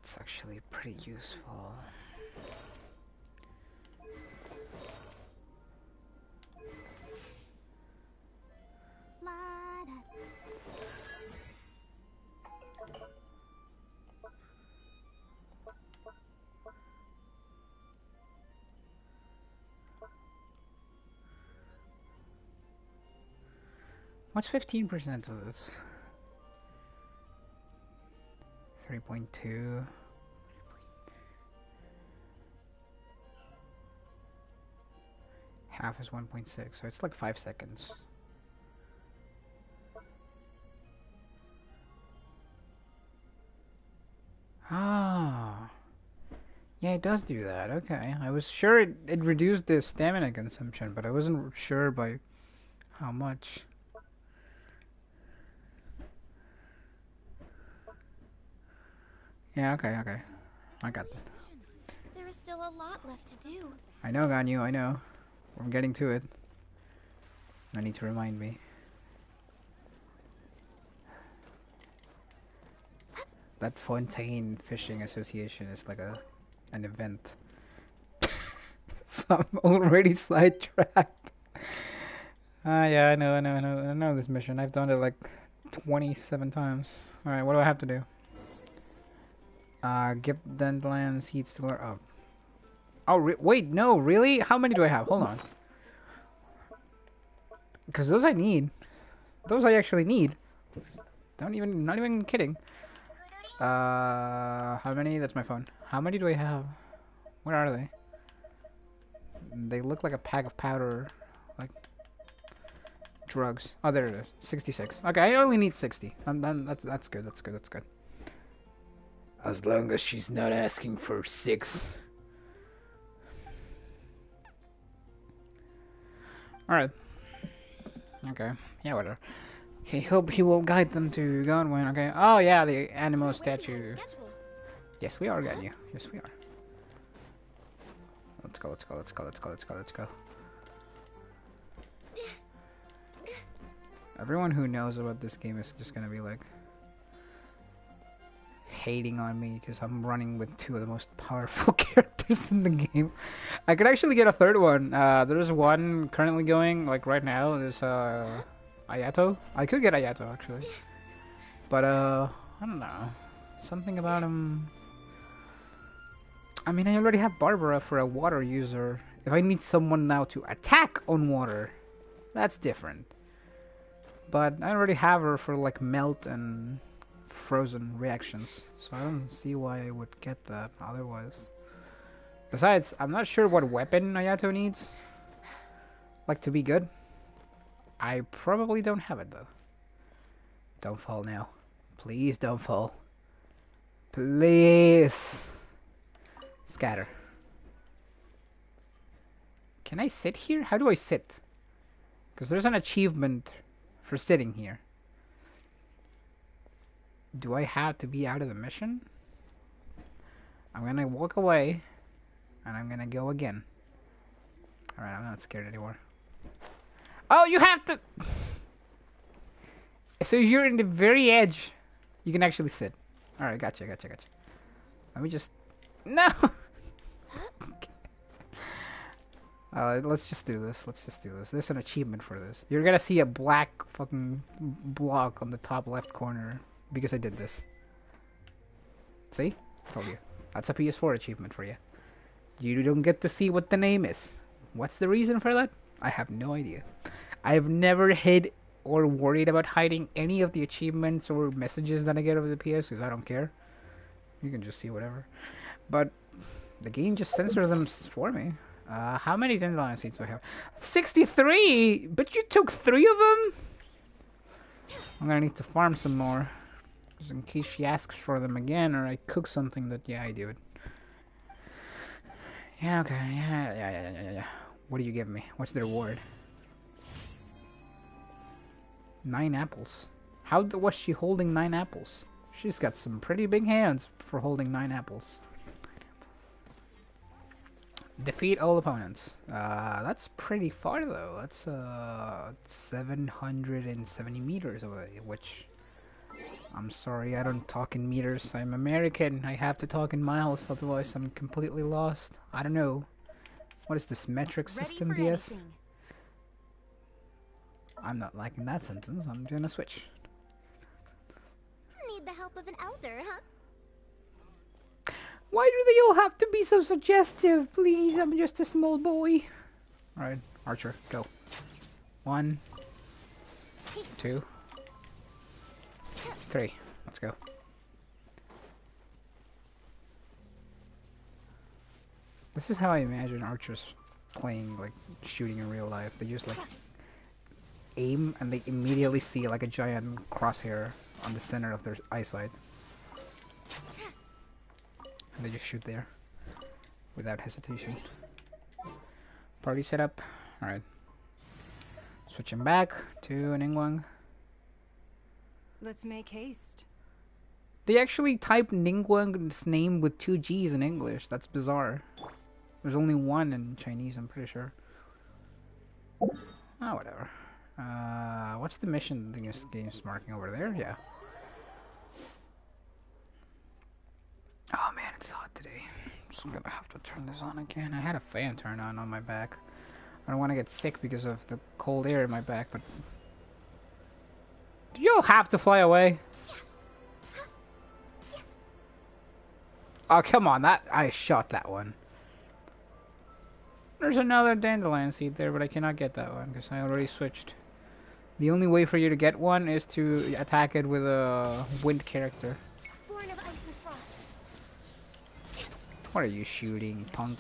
That's actually pretty useful. What's 15% of this? 3.2. Half is 1.6, so it's like 5 seconds. Ah. Yeah, it does do that. Okay. I was sure it reduced the stamina consumption, but I wasn't sure by how much. Yeah, okay, okay. I got that. There is still a lot left to do. I know, Ganyu, I know. I'm getting to it. I need to remind me. That Fontaine Fishing Association is like an event. So I'm already sidetracked. Yeah, I know this mission. I've done it like 27 times. Alright, what do I have to do? Give dandelion seeds to learn. Oh. Oh, wait, no, really? How many do I have? Hold on. Because those I need. Those I actually need. Not even kidding. How many? That's my phone. How many do I have? Where are they? They look like a pack of powder. Like drugs. Oh, there it is. 66. Okay, I only need 60. That's good. That's good. That's good. As long as she's not asking for 6. Alright. Okay. Yeah, whatever. Okay, hope he will guide them to Godwin. Okay. Oh, yeah, the animal statue. Yes, we are, Ganyu. Yes, we are. Let's go, let's go, let's go, let's go, let's go, let's go. Everyone who knows about this game is just gonna be like hating on me because I'm running with 2 of the most powerful characters in the game. I could actually get a 3rd one. There's one currently going, like right now. There's Ayato. I could get Ayato actually. But I don't know. Something about him. I mean, I already have Barbara for a water user. If I need someone now to attack on water, that's different. But I already have her for like melt and frozen reactions, so I don't see why I would get that otherwise. Besides, I'm not sure what weapon Ayato needs, like, to be good. I probably don't have it though. Don't fall now. Please don't fall. Please. Scatter. Can I sit here? How do I sit? Because there's an achievement for sitting here. Do I have to be out of the mission? I'm gonna walk away, and I'm gonna go again. Alright, I'm not scared anymore. Oh, you have to... So you're in the very edge. You can actually sit. Alright, gotcha. Let me just... No! Let's just do this. There's an achievement for this. You're gonna see a black fucking block on the top left corner because I did this. See? I told you. That's a PS4 achievement for you. You don't get to see what the name is. What's the reason for that? I have no idea. I've never hid or worried about hiding any of the achievements or messages that I get over the PS because I don't care. You can just see whatever. But the game just censors them for me. How many dandelion seeds do I have? 63! But you took 3 of them? I'm gonna need to farm some more. Just in case she asks for them again, or I cook something that, yeah, I do it. Yeah, okay, yeah. What do you give me? What's the reward? 9 apples. How was she holding 9 apples? She's got some pretty big hands for holding 9 apples. Defeat all opponents. That's pretty far though. That's 770 meters away, which I'm sorry, I don't talk in meters. I'm American. I have to talk in miles, otherwise I'm completely lost. I don't know. What is this metric system BS? I'm not liking that sentence. I'm gonna switch. Need the help of an elder, huh? Why do they all have to be so suggestive? Please, I'm just a small boy. Alright, Archer, go. 1, 2, 3. Let's go. This is how I imagine archers playing, like, shooting in real life. They just, like, aim and they immediately see, like, a giant crosshair on the center of their eyesight. And they just shoot there. Without hesitation. Party setup. Alright. Switching back to an Ningguang. Let's make haste. They actually typed Ningguang's name with 2 G's in English. That's bizarre. There's only 1 in Chinese, I'm pretty sure. Oh, whatever. What's the mission thing this game's marking over there? Yeah. Oh man, it's hot today. So I'm gonna have to turn this on again. I had a fan turned on my back. I don't want to get sick because of the cold air in my back, but... Do you all have to fly away? Oh, come on. I shot that one. There's another dandelion seed there, but I cannot get that one because I already switched. The only way for you to get one is to attack it with a wind character. Born of ice and frost. What are you shooting, punk?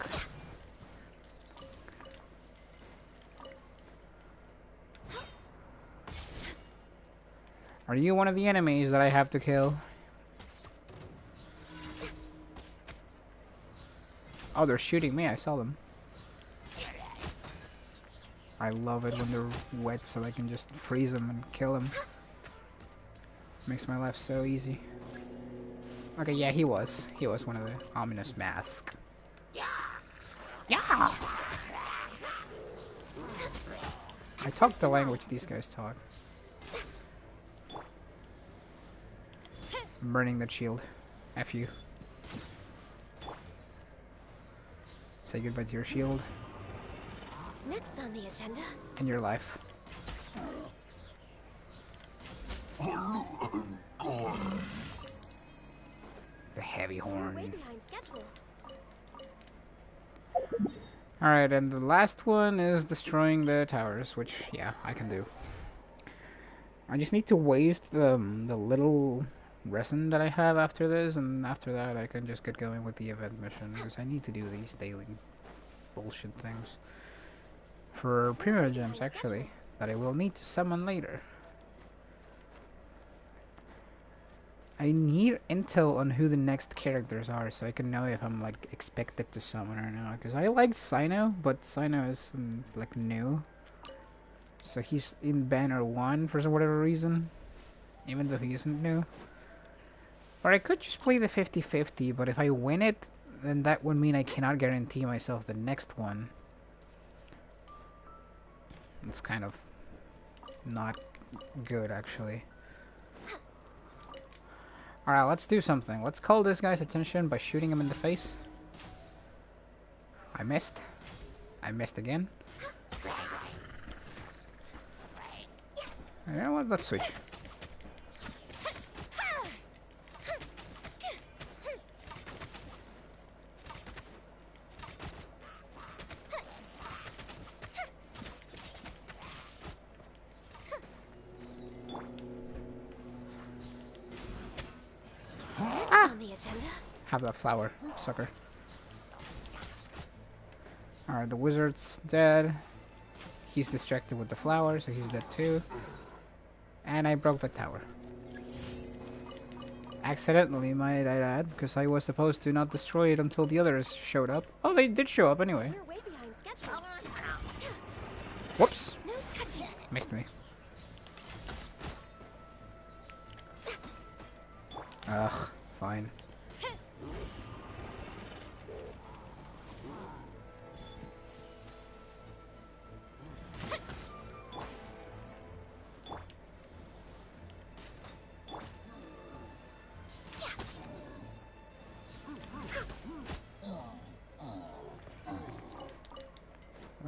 Are you one of the enemies that I have to kill? Oh, they're shooting me. I saw them. I love it when they're wet so I can just freeze them and kill them. Makes my life so easy. Okay, yeah, he was. He was one of the ominous masks. Yeah! I talk the language these guys talk. I'm burning that shield. F you. Say goodbye to your shield. Next on the agenda. And your life. The heavy We're way horn. behind schedule. Alright, and the last one is destroying the towers, which, yeah, I can do. I just need to waste the little resin that I have after this, and after that I can just get going with the event mission, because I need to do these daily bullshit things. For Primo Gems, actually, that I will need to summon later. I need intel on who the next characters are, so I can know if I'm, like, expected to summon or not. Because I liked Sino, but Sino is, like, new. So he's in Banner 1 for whatever reason. Even though he isn't new. Or I could just play the 50-50, but if I win it, then that would mean I cannot guarantee myself the next one. It's kind of not good, actually. Alright, let's do something. Let's call this guy's attention by shooting him in the face. I missed. I missed again. You know what? Let's switch. On the agenda. Have that flower, sucker. Alright, the wizard's dead. He's distracted with the flower, so he's dead too. And I broke the tower. Accidentally, might I add, because I was supposed to not destroy it until the others showed up. Oh, they did show up anyway. We're way behind schedule. Whoops! No touching. Missed me. Ugh, fine.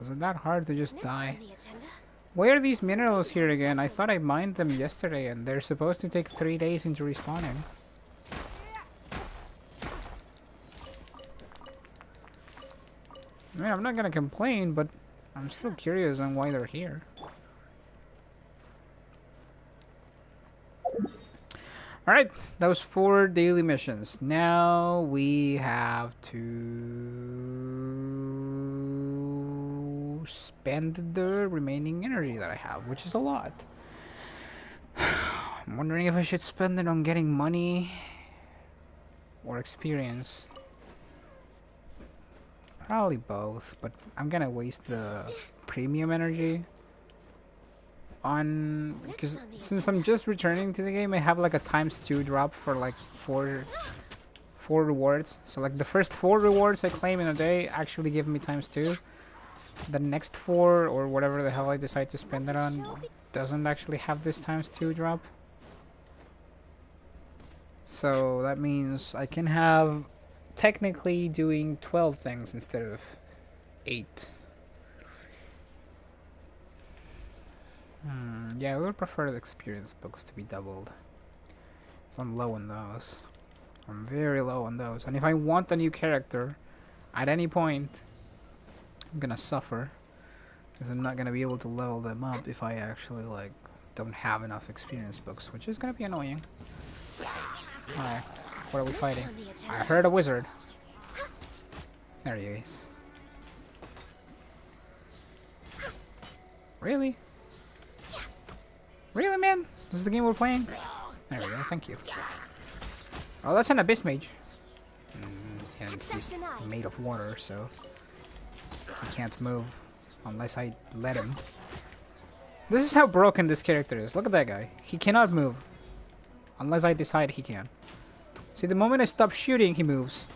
Is it that hard to just Next die? on the agenda. Why are these minerals here again? I thought I mined them yesterday and they're supposed to take 3 days into respawning. I mean, I'm not gonna complain, but I'm still curious on why they're here. Alright, that was 4 daily missions. Now we have to spend the remaining energy that I have, which is a lot. I'm wondering if I should spend it on getting money or experience. Probably both, but I'm gonna waste the premium energy on, because since I'm just returning to the game, I have like a ×2 drop for like four rewards. So like the first 4 rewards I claim in a day actually give me ×2. The next 4 or whatever the hell I decide to spend it on doesn't actually have this ×2 drop. So that means I can have technically doing 12 things instead of 8. Yeah, I would prefer the experience books to be doubled. So I'm low on those. I'm very low on those. And if I want a new character, at any point, I'm gonna suffer. Because I'm not gonna be able to level them up if I actually, like, don't have enough experience books, which is gonna be annoying. Alright, what are we fighting? I heard a wizard. There he is. Really? Really, man? This is the game we're playing? There we go, thank you. Oh, that's an abyss mage. And he's made of water, so he can't move unless I let him. This is how broken this character is. Look at that guy. He cannot move unless I decide he can. See, the moment I stop shooting, he moves.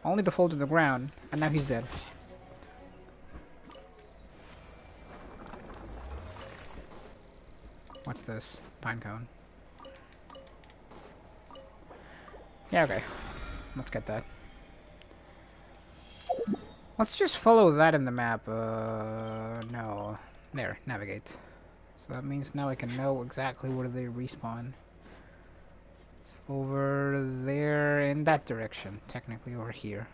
Only to fall to the ground, and now he's dead. What's this? Pinecone. Yeah, okay. Let's get that. Let's just follow that in the map. No. There, navigate. So that means now I can know exactly where they respawn. It's over there in that direction. Technically over here.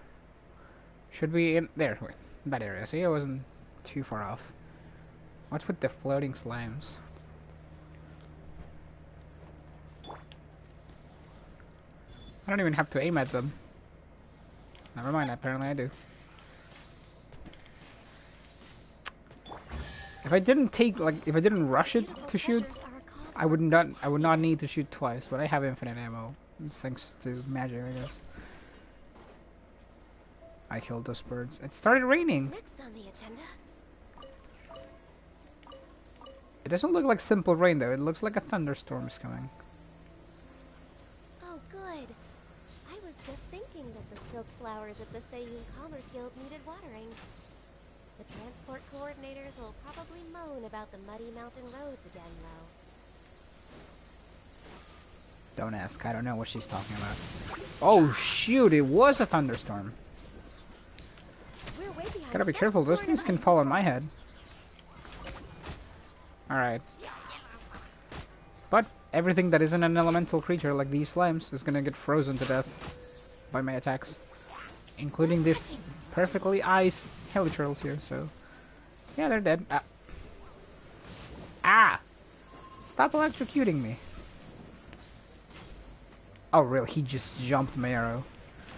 Should be in there. Wait, that area. See, I wasn't too far off. What's with the floating slimes? I don't even have to aim at them. Never mind, apparently I do. If I didn't take, like, if I didn't rush it to shoot, I would not need to shoot twice, but I have infinite ammo. It's thanks to magic, I guess. I killed those birds. It started raining. Next on the agenda. It doesn't look like simple rain though. It looks like a thunderstorm is coming. Oh, good. I was just thinking that the silk flowers at the Fayoum Commerce Guild needed watering. The transport coordinators will probably moan about the muddy mountain roads again, though. Don't ask. I don't know what she's talking about. Oh shoot! It was a thunderstorm. We're way behind Gotta be schedule careful. Those for an things can ice fall on frost. my head. Alright. But everything that isn't an elemental creature like these slimes is gonna get frozen to death by my attacks. Including this perfectly ice helitrolls here, so... Yeah, they're dead. Ah! Ah! Stop electrocuting me. Oh, really? He just jumped my arrow.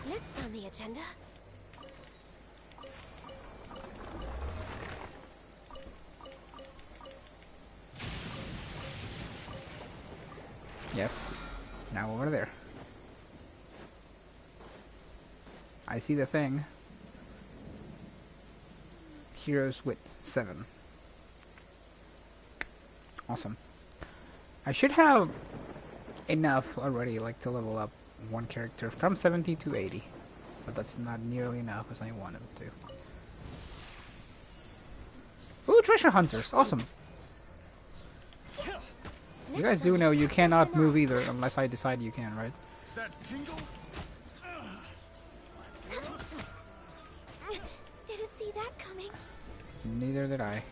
Next on the agenda. Yes. Now over there. I see the thing. Heroes with 7. Awesome. I should have enough already, like, to level up one character from 70 to 80. But that's not nearly enough as I wanted to. Ooh, treasure hunters! Awesome! You guys do know you cannot move either unless I decide you can, right? That tingle? Didn't see that coming. Neither did I.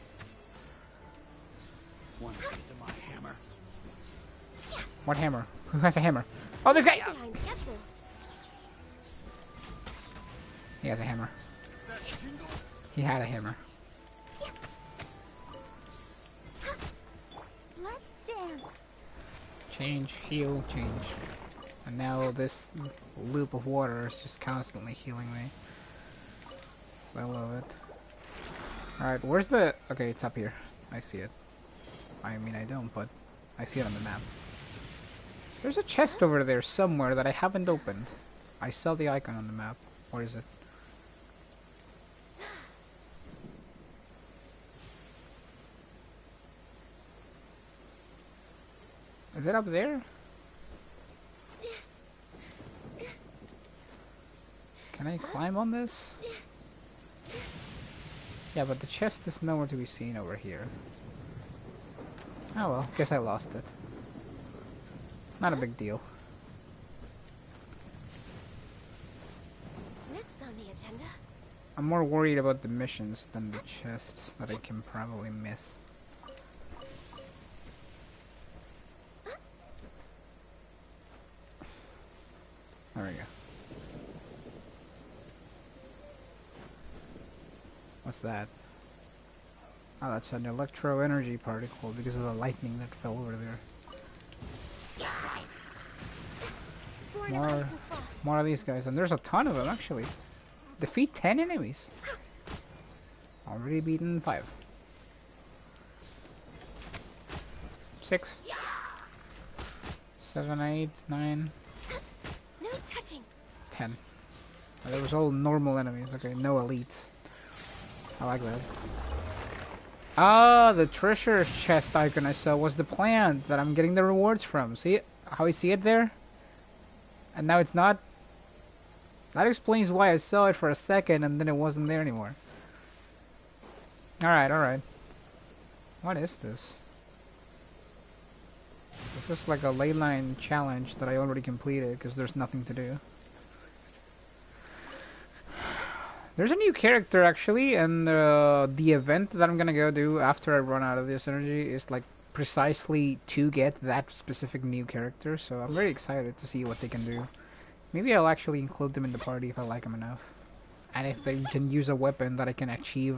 One taste of my hammer. What hammer? Who has a hammer? Oh, this guy! Behind schedule. He has a hammer. That tingle? He had a hammer. Let's dance. Change, heal, change. And now this loop of water is just constantly healing me. So I love it. Alright, where's the... Okay, it's up here. I see it. I mean, I don't, but I see it on the map. There's a chest over there somewhere that I haven't opened. I saw the icon on the map. Where is it? Is it up there? Can I climb on this? Yeah, but the chest is nowhere to be seen over here. Oh well, guess I lost it. Not a big deal. Next on the agenda. I'm more worried about the missions than the chests that I can probably miss. There we go. What's that? Oh, that's an electro energy particle because of the lightning that fell over there. Born of ice and frost. More of these guys, and there's a ton of them actually. Defeat 10 enemies. Already beaten 5. 6. 7, 8, 9. No touching. 10. There was all normal enemies. Okay, no elites. I like that. Ah, the treasure chest icon I saw was the plant that I'm getting the rewards from. See it? How I see it there? And now it's not? That explains why I saw it for a second and then it wasn't there anymore. Alright, alright. What is this? This is like a ley line challenge that I already completed because there's nothing to do. There's a new character actually, and the event that I'm gonna go do after I run out of this energy is like precisely to get that specific new character, so I'm very excited to see what they can do. Maybe I'll actually include them in the party if I like them enough. And if they can use a weapon that I can achieve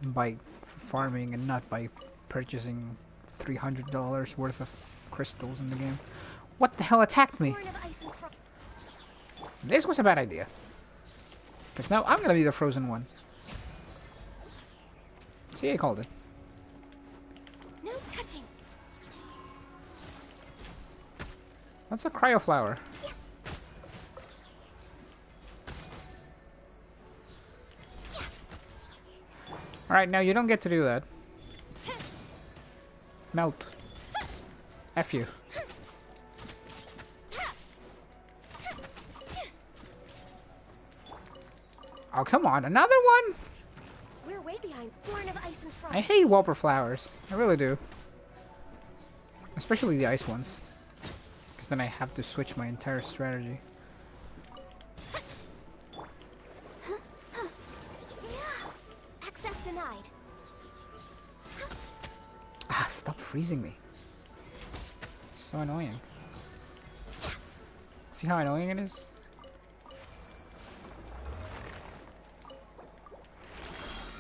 by farming and not by purchasing $300 worth of crystals in the game. What the hell attacked me? Born of ice and frost. This was a bad idea. Because now I'm gonna be the frozen one. See, I called it. No touching. That's a cryoflower. Alright, now you don't get to do that. Melt. F you. Oh, come on, another one? We're way behind. Born of ice and frost. I hate whopper flowers. I really do. Especially the ice ones. Because then I have to switch my entire strategy. Access denied. Ah, stop freezing me. So annoying. See how annoying it is?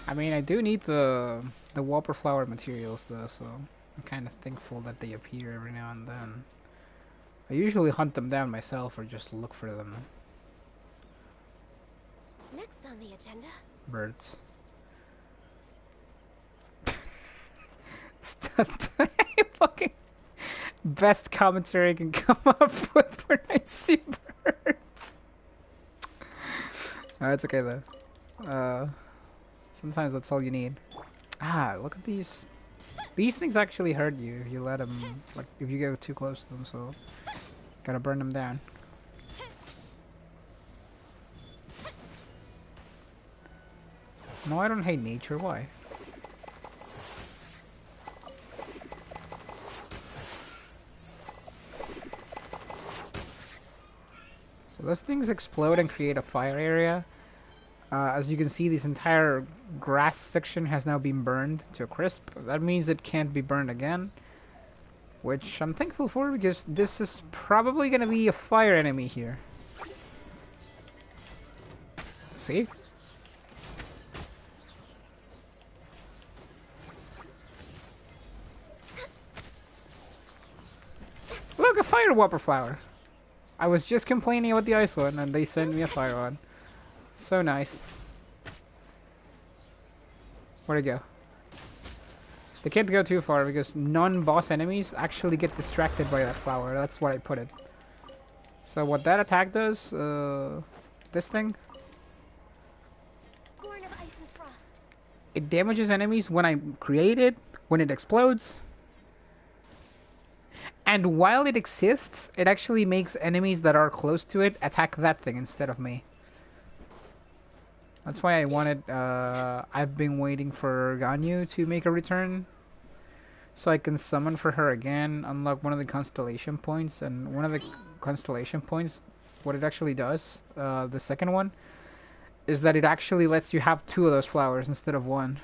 I mean, I do need the whopper flower materials though, so I'm kind of thankful that they appear every now and then. I usually hunt them down myself or just look for them. Next on the agenda. Birds. Fucking best commentary I can come up with when I see birds. It's okay though. Sometimes that's all you need. Ah, look at these. These things actually hurt you if you let them, like, if you go too close to them, so gotta burn them down. No, I don't hate nature. Why? So those things explode and create a fire area. As you can see, this entire grass section has now been burned to a crisp. That means it can't be burned again, which I'm thankful for, because this is probably going to be a fire enemy here. See? Look, a fire whopper flower. I was just complaining about the ice one, and they sent me a fire one. So nice. Where'd it go? They can't go too far because non-boss enemies actually get distracted by that flower. That's why I put it. So what that attack does, this thing, Born of ice and frost. it damages enemies when I create it, when it explodes. And while it exists, it actually makes enemies that are close to it attack that thing instead of me. That's why I wanted, I've been waiting for Ganyu to make a return, so I can summon for her again, unlock one of the constellation points, and one of the constellation points, what it actually does, the second one, is that it actually lets you have 2 of those flowers instead of 1.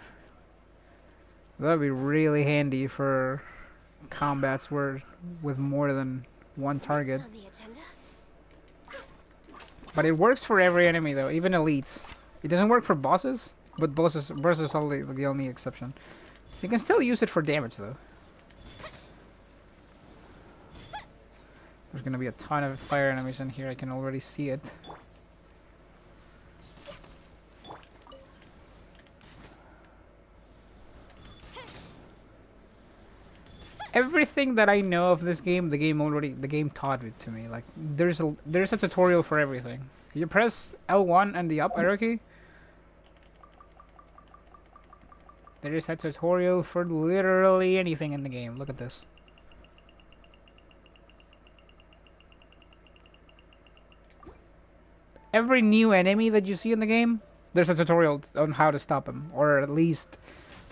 That would be really handy for combats where with more than 1 target. What's on the agenda? But it works for every enemy though, even elites. It doesn't work for bosses, but bosses are the only exception. You can still use it for damage though. There's gonna be a ton of fire enemies in here, I can already see it. Everything that I know of this game, the game taught it to me. Like there's a tutorial for everything. You press L1 and the up arrow key. There is a tutorial for literally anything in the game. Look at this. Every new enemy that you see in the game, there's a tutorial on how to stop him, or at least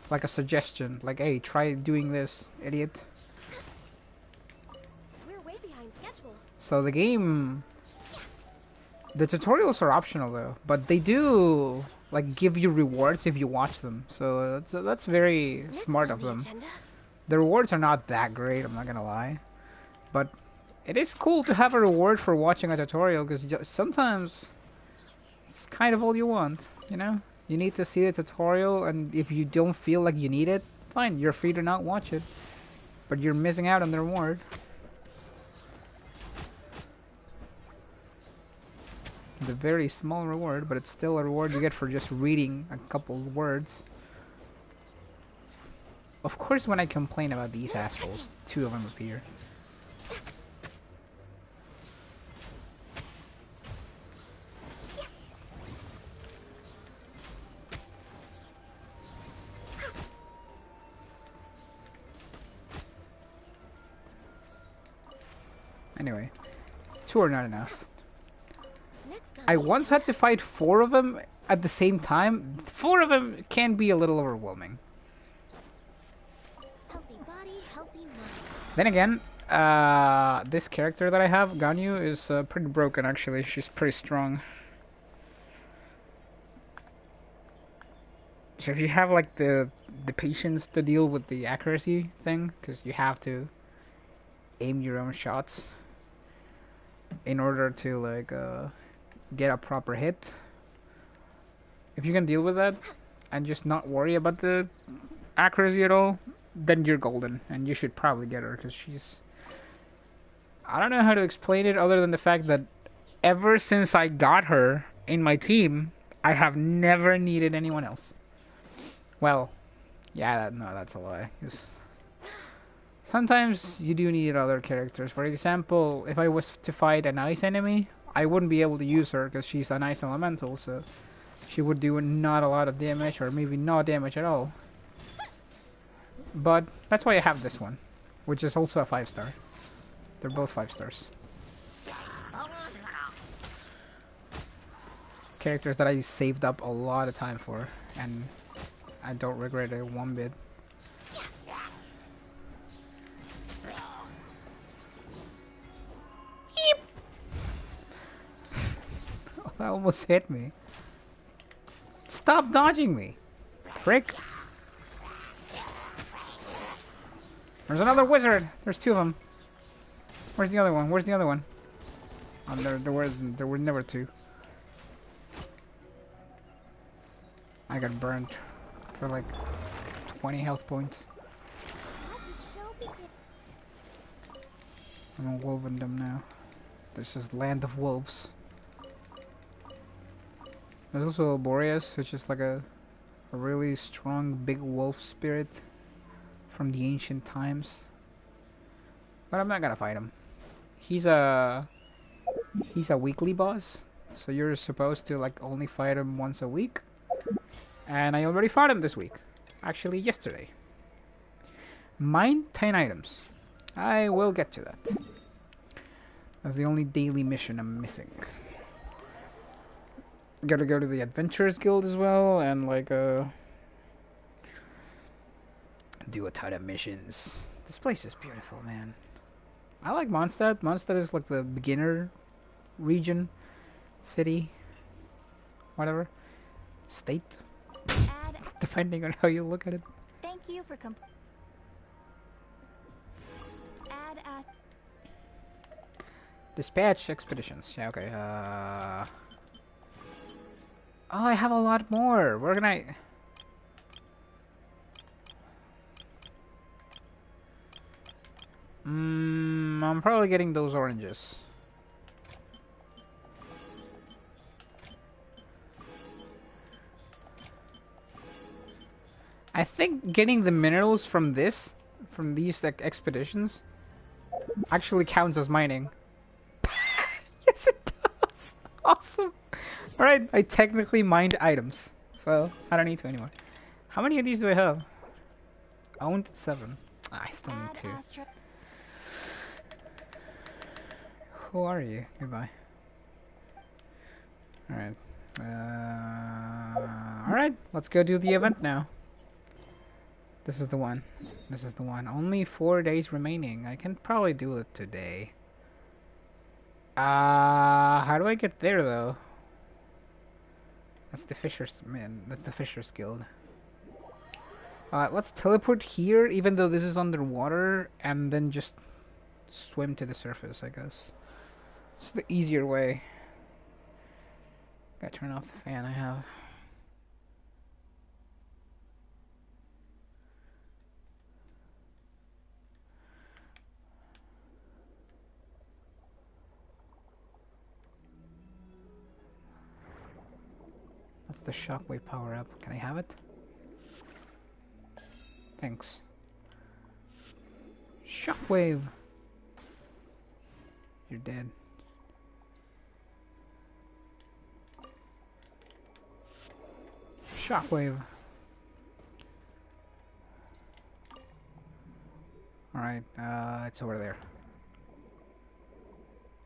like a suggestion, like, hey, try doing this, idiot. We're way behind schedule. So the game, the tutorials are optional though, but they do like give you rewards if you watch them. So that's very Next smart on of the them. agenda. The rewards are not that great, I'm not gonna lie, but it is cool to have a reward for watching a tutorial, because sometimes it's kind of all you want, you know? You need to see the tutorial, and if you don't feel like you need it, fine, you're free to not watch it. But you're missing out on the reward. The very small reward, but it's still a reward you get for just reading a couple of words. Of course, when I complain about these assholes, 2 of them appear. Anyway, 2 are not enough. Next on I the once had agenda. to fight 4 of them at the same time. 4 of them can be a little overwhelming. Healthy body, healthy mind. Then again, this character that I have, Ganyu, is pretty broken actually. She's pretty strong. So if you have like the patience to deal with the accuracy thing, because you have to aim your own shots in order to like get a proper hit. If you can deal with that and just not worry about the accuracy at all, then you're golden, and you should probably get her, because she's... I don't know how to explain it other than the fact that ever since I got her in my team, I have never needed anyone else. Well, yeah, no, that's a lie. 'Cause sometimes you do need other characters. For example, if I was to fight an ice enemy, I wouldn't be able to use her because she's an ice elemental, so she would do not a lot of damage, or maybe no damage at all. But that's why I have this one, which is also a 5-star. They're both 5 stars. Characters that I saved up a lot of time for, and I don't regret it one bit. That almost hit me. Stop dodging me, prick. There's another wizard. There's two of them. Where's the other one? Where's the other one? Oh, there were never two. I got burned for like 20 health points. I'm a wolvendom now. This is land of wolves. There's also Boreas, which is like a really strong big wolf spirit from the ancient times. But I'm not gonna fight him. He's a weekly boss, so you're supposed to like only fight him once a week. And I already fought him this week. Actually, yesterday. Mine 10 items. I will get to that. That's the only daily mission I'm missing. Gotta go to the Adventurers Guild as well, and like do a ton of missions. This place is beautiful, man. I like Mondstadt. Mondstadt is like the beginner region, city, whatever, state, depending on how you look at it. Thank you for Dispatch expeditions. Yeah, okay. Oh, I have a lot more. Where can I? I'm probably getting those oranges. I think getting the minerals from these like expeditions, actually counts as mining. Yes, it does. Awesome. All right, I technically mined items, so I don't need to anymore. How many of these do I have? Owned 7. I still need 2. Who are you? Goodbye. Alright. Alright, let's go do the event now. This is the one. This is the one. Only 4 days remaining. I can probably do it today. How do I get there though? That's the Fisher's man. That's the Fisher's Guild. Let's teleport here, even though this is underwater, and then just swim to the surface, I guess. It's the easier way. Gotta turn off the fan I have. That's the shockwave power up. Can I have it? Thanks. Shockwave! You're dead. Shockwave. Alright, it's over there.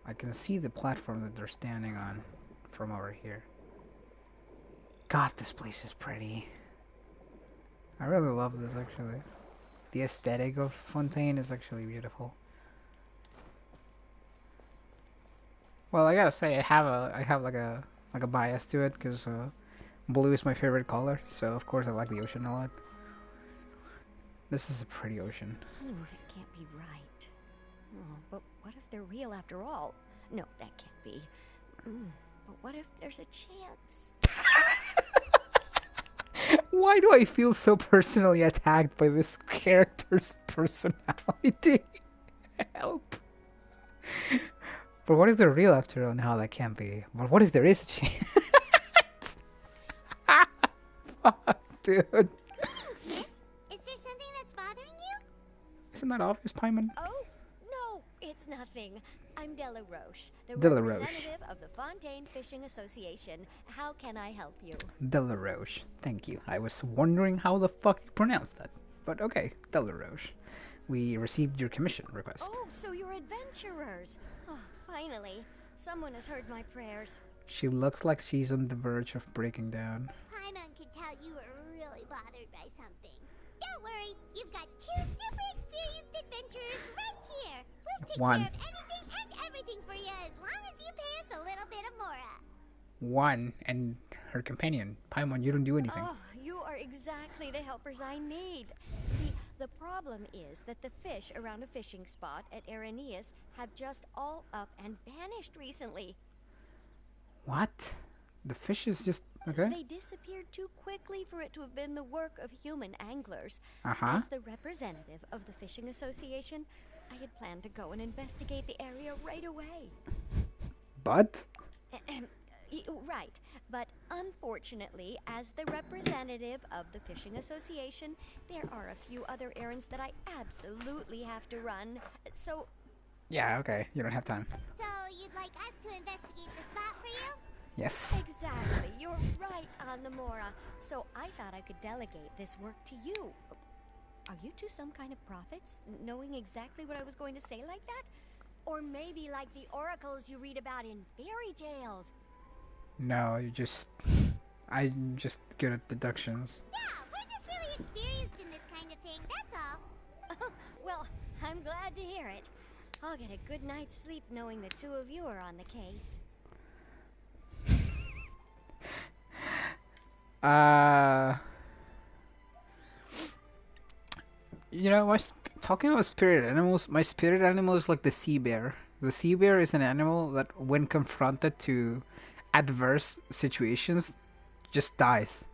I can see the platform that they're standing on from over here. God, this place is pretty. I really love this, actually. The aesthetic of Fontaine is actually beautiful. Well, I gotta say, I have like a bias to it, because blue is my favorite color, so of course I like the ocean a lot. This is a pretty ocean. That can't be right. Oh, but what if they're real after all? No, that can't be. But what if there's a chance? Why do I feel so personally attacked by this character's personality? Help. But what if they're real after all? No, that can't be. But what if there is a chance? Fuck, dude. Is there something that's bothering you? Isn't that obvious, Paimon? Oh, no, it's nothing. I'm Della Roche, the Della Roche. representative of the Fontaine Fishing Association. How can I help you? Della Roche. Thank you. I was wondering how the fuck you pronounce that. But okay, Della Roche. We received your commission request. Oh, so you're adventurers. Oh, finally. Someone has heard my prayers. She looks like she's on the verge of breaking down. Paimon could tell you were really bothered by something. Don't worry, you've got 2 super experienced adventurers right here. We'll take One. care of anything and everything for you as long as you pay us a little bit of mora. 1, and her companion. Paimon, you don't do anything. Oh, you are exactly the helpers I need. See, the problem is that the fish around a fishing spot at Araneus have just all up and vanished recently. What? The fish is just okay. They disappeared too quickly for it to have been the work of human anglers. Uh-huh. As the representative of the Fishing Association, I had planned to go and investigate the area right away. But Right, but unfortunately, as the representative of the Fishing Association, there are a few other errands that I absolutely have to run. So, yeah, okay. You don't have time. So you'd like us to investigate the spot for you? Yes. exactly, you're right on the Mora. So I thought I could delegate this work to you. Are you two some kind of prophets, knowing exactly what I was going to say like that? Or maybe like the oracles you read about in fairy tales? No, I'm just good at deductions. Yeah, we're just really experienced in this kind of thing, that's all. Well, I'm glad to hear it. I'll get a good night's sleep knowing the two of you are on the case. Talking about spirit animals, my spirit animal is like the sea bear. The sea bear is an animal that, when confronted to adverse situations, just dies.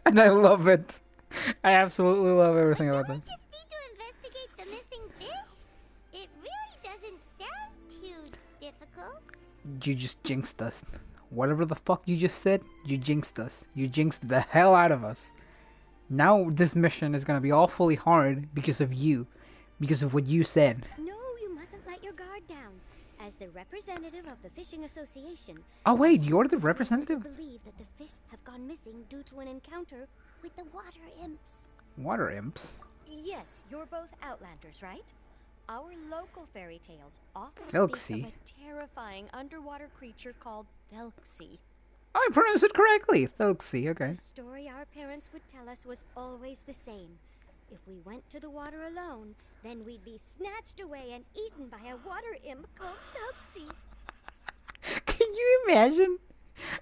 And I love it. I absolutely love everything about We that. just need to investigate the missing fish. It really doesn't sound too difficult. You just jinxed us. Whatever the fuck you just said, you jinxed us. You jinxed the hell out of us. Now this mission is gonna be awfully hard because of you. Because of what you said. No, you mustn't let your guard down. As the representative of the Fishing Association... Oh wait, you're the I representative? believe that the fish have gone missing due to an encounter with the water imps. Water imps? Yes, you're both Outlanders, right? Our local fairy tales often Thelxie? speak of a terrifying underwater creature called Thelxie. I pronounced it correctly. Thelxie, okay. The story our parents would tell us was always the same. If we went to the water alone, then we'd be snatched away and eaten by a water imp called Thelxie. Can you imagine?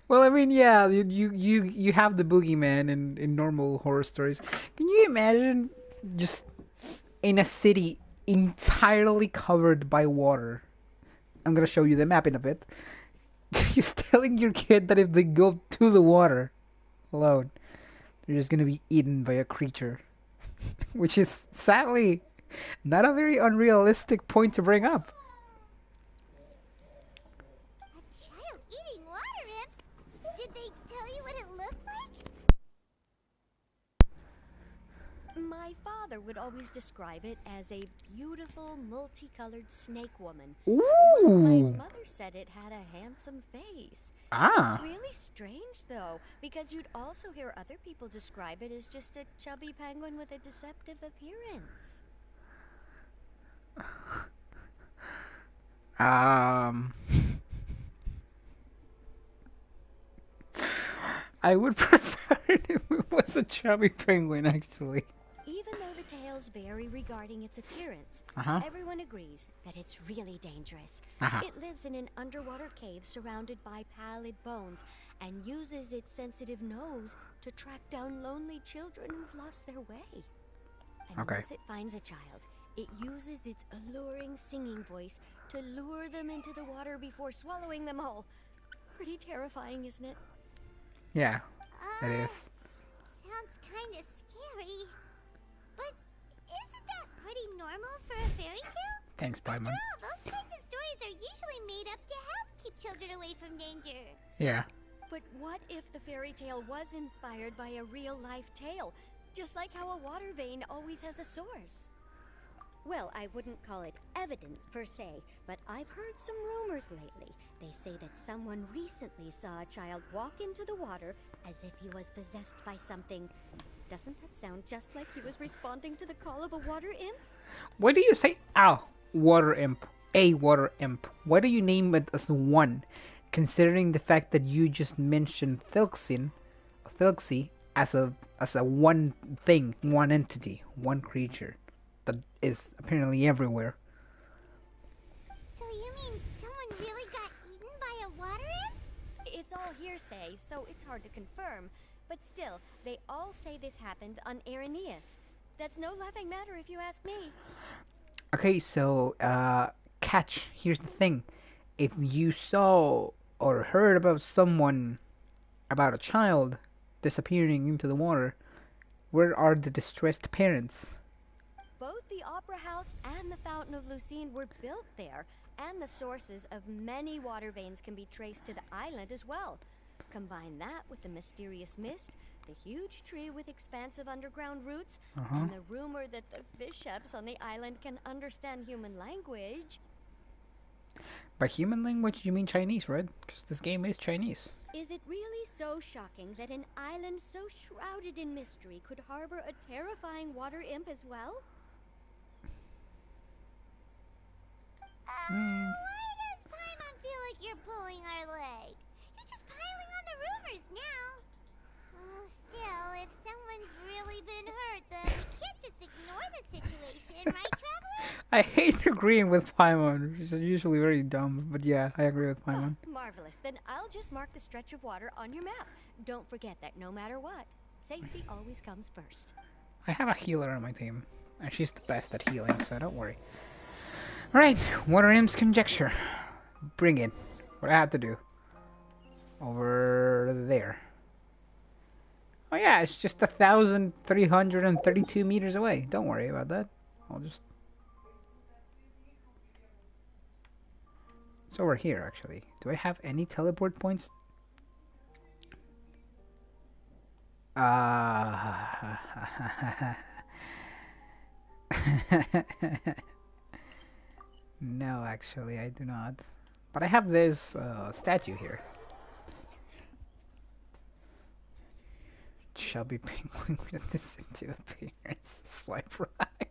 Well, I mean, yeah, you have the boogeyman in normal horror stories. Can you imagine just in a city entirely covered by water? I'm gonna show you the map in a bit. Just telling your kid that if they go to the water alone, they're just gonna be eaten by a creature. Which is sadly not a very unrealistic point to bring up. A child eating water imp? Did they tell you what it looked like? My father would always describe it as a beautiful, multicolored snake woman. My Ooh! mother said it had a handsome face. Ah! It's really strange, though, because you'd also hear other people describe it as just a chubby penguin with a deceptive appearance. I would prefer it if it was a chubby penguin, actually. Even though the tales vary regarding its appearance, Uh-huh. everyone agrees that it's really dangerous. Uh-huh. It lives in an underwater cave surrounded by pallid bones and uses its sensitive nose to track down lonely children who've lost their way. And Okay. once it finds a child, it uses its alluring singing voice to lure them into the water before swallowing them whole. Pretty terrifying, isn't it? Yeah, it is. Sounds kind of scary. But isn't that pretty normal for a fairy tale? Thanks, Paimon. After all, those kinds of stories are usually made up to help keep children away from danger. Yeah. But what if the fairy tale was inspired by a real-life tale? Just like how a water vein always has a source. Well, I wouldn't call it evidence per se, but I've heard some rumors lately. They say that someone recently saw a child walk into the water as if he was possessed by something. Doesn't that sound just like he was responding to the call of a water imp? Why do you say, water imp? A water imp. Why do you name it as one? Considering the fact that you just mentioned Thelxie as a one thing, one entity, one creature that is apparently everywhere. So you mean someone really got eaten by a water imp? It's all hearsay, so it's hard to confirm. But still, they all say this happened on Irenaeus. That's no laughing matter if you ask me. Okay, so catch. Here's the thing: if you saw or heard about someone, about a child disappearing into the water, where are the distressed parents? Both the Opera House and the Fountain of Lucine were built there, and the sources of many water veins can be traced to the island as well. Combine that with the mysterious mist, the huge tree with expansive underground roots, and the rumor that the fish ships on the island can understand human language. By human language, you mean Chinese, right? Because this game is Chinese. Is it really so shocking that an island so shrouded in mystery could harbor a terrifying water imp as well? Why does Paimon feel like you're pulling our leg? You're just piling on the rumors now. Oh, still, if someone's really been hurt, then we can't just ignore the situation, right, Traveler? I hate agreeing with Paimon. She's usually very dumb, but yeah, I agree with Paimon. Marvelous. Then I'll just mark the stretch of water on your map. Don't forget that no matter what, safety always comes first. I have a healer on my team, and she's the best at healing, so don't worry. Alright, Water Imps Conjecture. Bring it. What I have to do. Over there. Oh yeah, it's just 1,332 meters away. Don't worry about that. I'll just... It's over here, actually. Do I have any teleport points? No, actually, I do not. But I have this statue here. Chubby penguin with this into appearance. Swipe right.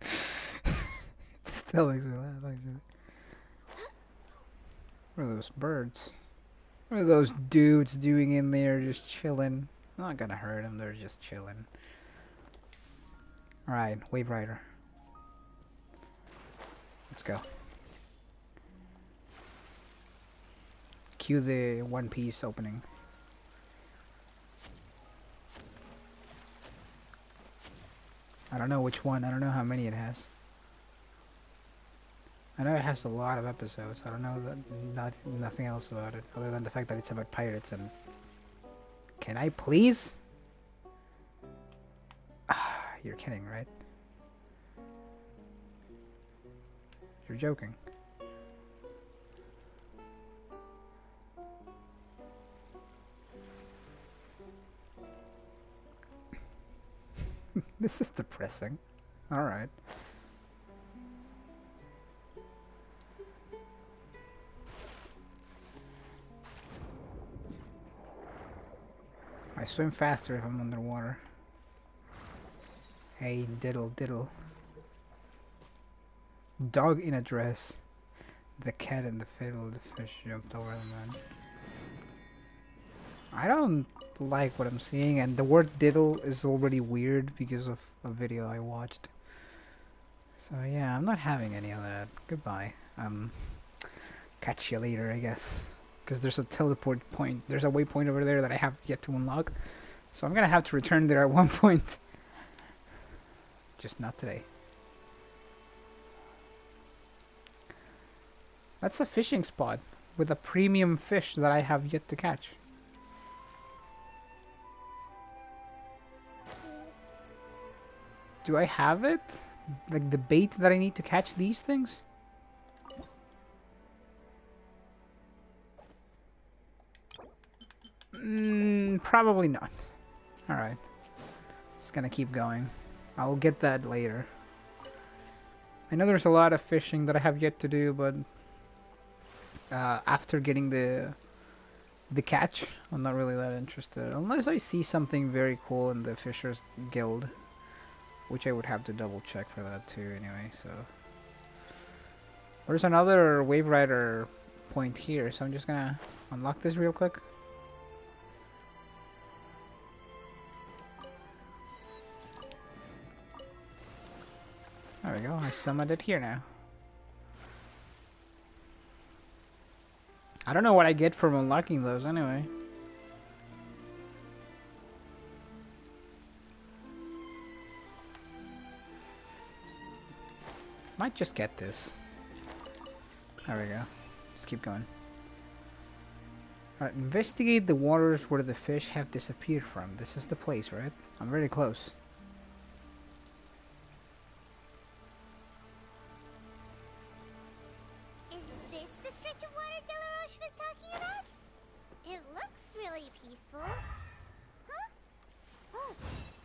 It still makes me laugh, actually. What are those birds? What are those dudes doing in there just chilling? I'm not gonna hurt them, they're just chilling. Alright, Wave Rider. Let's go. Cue the One Piece opening. I don't know which one. I don't know how many it has. I know it has a lot of episodes. I don't know nothing else about it other than the fact that it's about pirates and... Can I please? You're kidding, right? You're joking. This is depressing. Alright. I swim faster if I'm underwater. Hey, diddle diddle. Dog in a dress. The cat and the fiddle. The fish jumped over the man. I don't like what I'm seeing, and the word diddle is already weird because of a video I watched. So yeah, I'm not having any of that. Goodbye. Catch you later, I guess. Because there's a teleport point. There's a waypoint over there that I have yet to unlock. So I'm gonna have to return there at one point. Just not today. That's a fishing spot with a premium fish that I have yet to catch. Do I have it? Like the bait that I need to catch these things? Probably not. Alright. Just gonna keep going. I'll get that later. I know there's a lot of fishing that I have yet to do, but after getting the catch, I'm not really that interested. Unless I see something very cool in the Fishers Guild. Which I would have to double check for that too anyway, so... There's another Wave Rider point here, so I'm just gonna unlock this real quick. There we go, I summoned it here now. I don't know what I get from unlocking those anyway. Might just get this. There we go. Just keep going. Alright, investigate the waters where the fish have disappeared from. This is the place, right? I'm very close. Is this the stretch of water Delaroche was talking about? It looks really peaceful. Huh? Oh,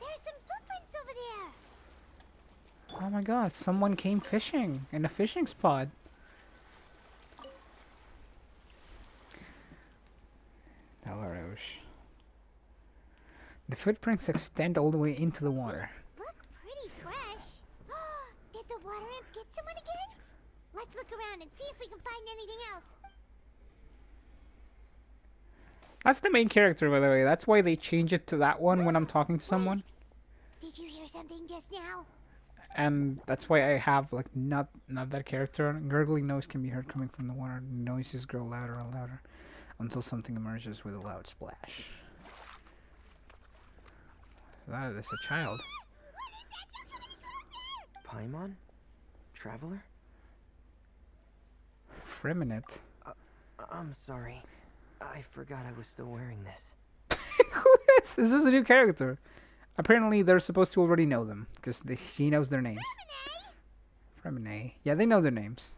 there's some footprints over there. Oh my god, someone came fishing in a fishing spot. Delaroche. The footprints extend all the way into the water. Look pretty fresh. Did the water imp get someone again? Let's look around and see if we can find anything else. That's the main character, by the way. That's why they change it to that one when I'm talking to someone. Did you hear something just now? And that's why I have like not that character. Gurgling noise can be heard coming from the water. Noises grow louder and louder until something emerges with a loud splash. That is a child. Paimon? Traveler? Freminate. I'm sorry. I forgot I was still wearing this. Who is this? This is a new character. Apparently, they're supposed to already know them because he knows their names. Freminate. Yeah, they know their names.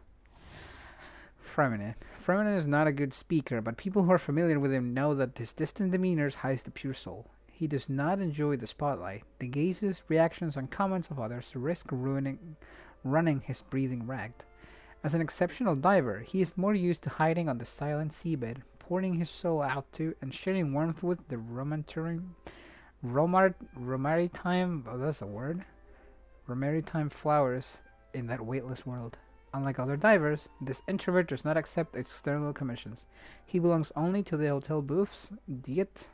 Freminate. Freminate is not a good speaker, but people who are familiar with him know that his distant demeanor hides the pure soul. He does not enjoy the spotlight. The gazes, reactions, and comments of others risk running his breathing ragged. As an exceptional diver, he is more used to hiding on the silent seabed, pouring his soul out to and sharing warmth with the maritime, oh, that's a word? Maritime flowers in that weightless world. Unlike other divers, this introvert does not accept external commissions. He belongs only to the hotel booths, diet,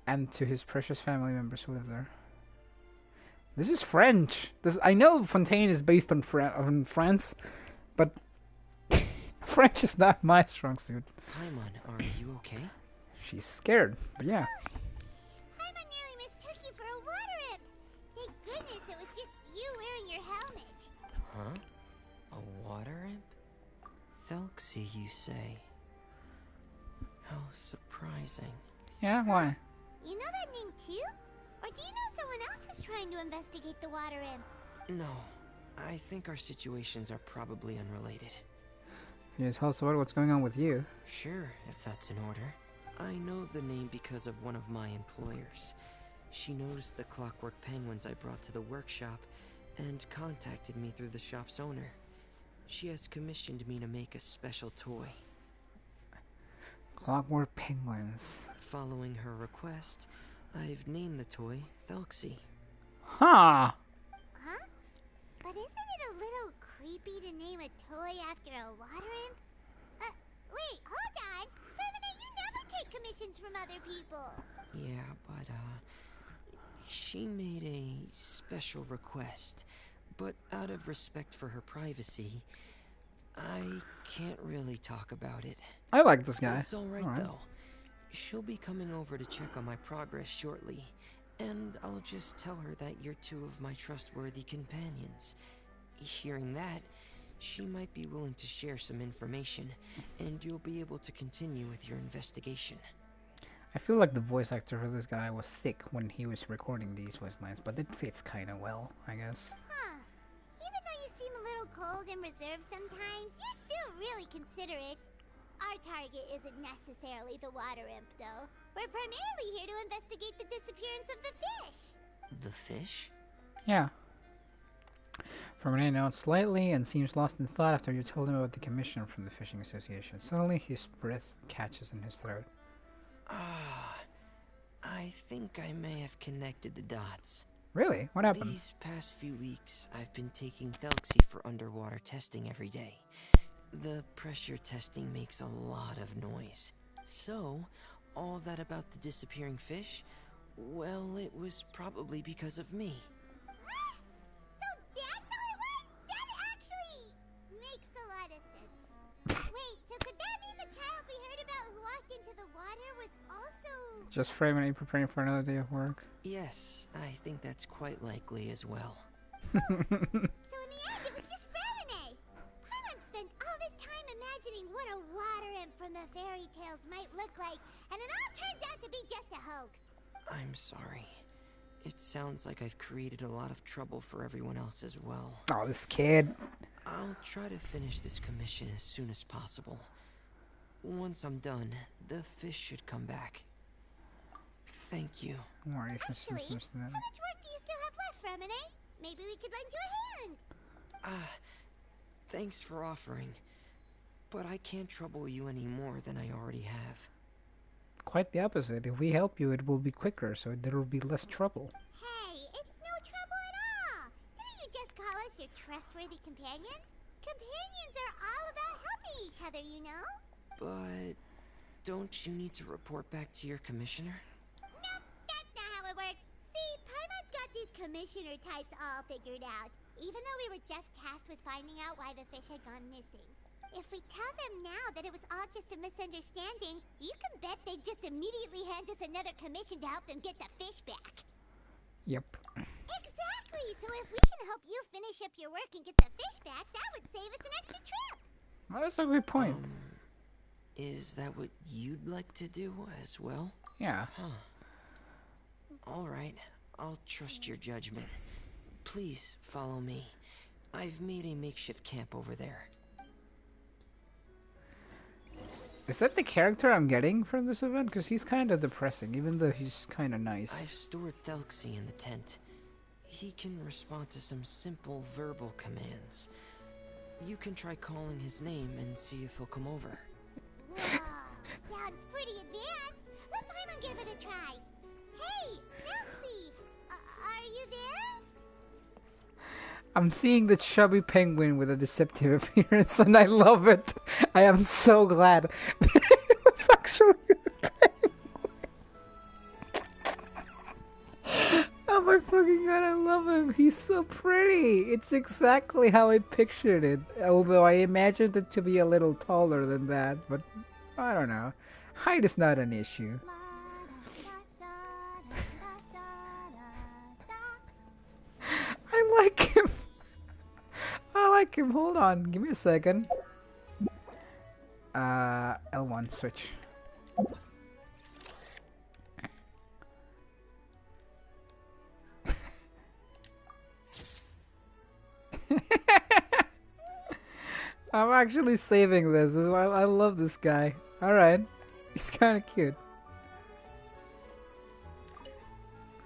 and to his precious family members who live there. This is French. I know Fontaine is based on France, but French is not my strong suit. Paimon, are you okay? She's scared, but yeah. Paimon nearly mistook you for a water imp. Thank goodness it was just you wearing your helmet. Huh? A water imp? Thelxie, you say? How surprising. Yeah, why? You know that name too? Or do you know someone else is trying to investigate the water imp? No. I think our situations are probably unrelated. Can you tell us about what's going on with you? Sure, if that's in order. I know the name because of one of my employers. She noticed the clockwork penguins I brought to the workshop and contacted me through the shop's owner. She has commissioned me to make a special toy. Clockwork penguins. Following her request, I've named the toy Thelxie. Huh. Huh? But isn't it a little creepy to name a toy after a water imp? Wait, hold on! Freminate, you never take commissions from other people! Yeah, but, she made a special request. But out of respect for her privacy, I can't really talk about it. I like this guy. It's alright, though. She'll be coming over to check on my progress shortly. And I'll just tell her that you're two of my trustworthy companions. Hearing that, she might be willing to share some information, and you'll be able to continue with your investigation. I feel like the voice actor for this guy was sick when he was recording these voice lines, but it fits kind of well, I guess. Huh. Even though you seem a little cold and reserved sometimes, you're still really considerate. Our target isn't necessarily the water imp, though. We're primarily here to investigate the disappearance of the fish. The fish? Yeah. Freminate nods slightly and seems lost in thought after you told him about the commission from the Fishing Association. Suddenly, his breath catches in his throat. Ah, I think I may have connected the dots. Really? What happened? These past few weeks, I've been taking Thelxie for underwater testing every day. The pressure testing makes a lot of noise. So, all that about the disappearing fish, well, it was probably because of me. So that's how it was? That actually makes a lot of sense. Wait, so could that mean the child we jumped into the water was also... Just framing and preparing for another day of work. Yes, I think that's quite likely as well. So in the end, it was just Remine. Paimon spent all this time imagining what a water imp from the fairy tales might look like, and it all turns out to be just a hoax. I'm sorry. It sounds like I've created a lot of trouble for everyone else as well. Oh, this kid. I'll try to finish this commission as soon as possible. Once I'm done, the fish should come back. Thank you. Alright, Actually, how much work do you still have left, Remine? Maybe we could lend you a hand. Thanks for offering. But I can't trouble you any more than I already have. Quite the opposite. If we help you, it will be quicker, so there will be less trouble. Hey, it's no trouble at all. Didn't you just call us your trustworthy companions? Companions are all about helping each other, you know? But don't you need to report back to your commissioner? Nope, that's not how it works. See, Paimon's got these commissioner types all figured out, even though we were just tasked with finding out why the fish had gone missing. If we tell them now that it was all just a misunderstanding, you can bet they'd just immediately hand us another commission to help them get the fish back. Yep. Exactly! So if we can help you finish up your work and get the fish back, that would save us an extra trip. Well, that's a good point. Is that what you'd like to do as well? Yeah. Huh. Alright, I'll trust your judgment. Please follow me. I've made a makeshift camp over there. Is that the character I'm getting from this event? Because he's kind of depressing, even though he's kind of nice. I've stored Thelxie in the tent. He can respond to some simple verbal commands. You can try calling his name and see if he'll come over. Whoa, sounds pretty advanced. Let Paimon give it a try. Hey, Nancy, are you there? I'm seeing the chubby penguin with a deceptive appearance, and I love it. I am so glad. It's actually a penguin. Oh my fucking god, I love him. He's so pretty. It's exactly how I pictured it. Although I imagined it to be a little taller than that, but I don't know. Height is not an issue. I like him. I like him. Hold on. Give me a second. L1 switch. I'm actually saving this. I love this guy. Alright. He's kind of cute.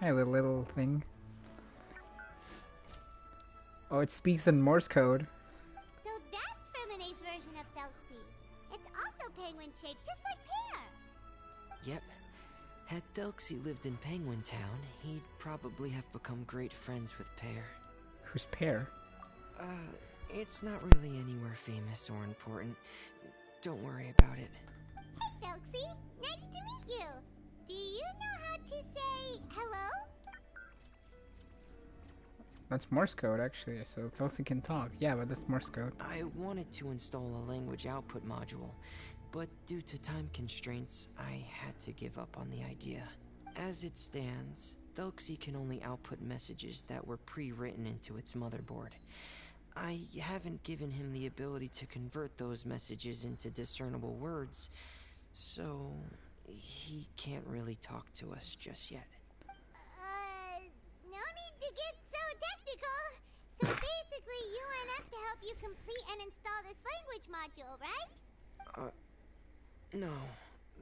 Hey, the little thing. Oh, it speaks in Morse code. So that's Remine's version of Thelxie. It's also penguin-shaped, just like Pear. Yep. Had Thelxie lived in Penguin Town, he'd probably have become great friends with Pear. Who's Pear? It's not really anywhere famous or important. Don't worry about it. Hey, Thelxie. Nice to meet you. Do you know how to say hello? That's Morse code, actually, so Thelxie can talk. Yeah, but that's Morse code. I wanted to install a language output module, but due to time constraints, I had to give up on the idea. As it stands, Thelxie can only output messages that were pre-written into its motherboard. I haven't given him the ability to convert those messages into discernible words, so he can't really talk to us just yet. No need to get so technical. So basically, you want us to help you complete and install this language module, right? No,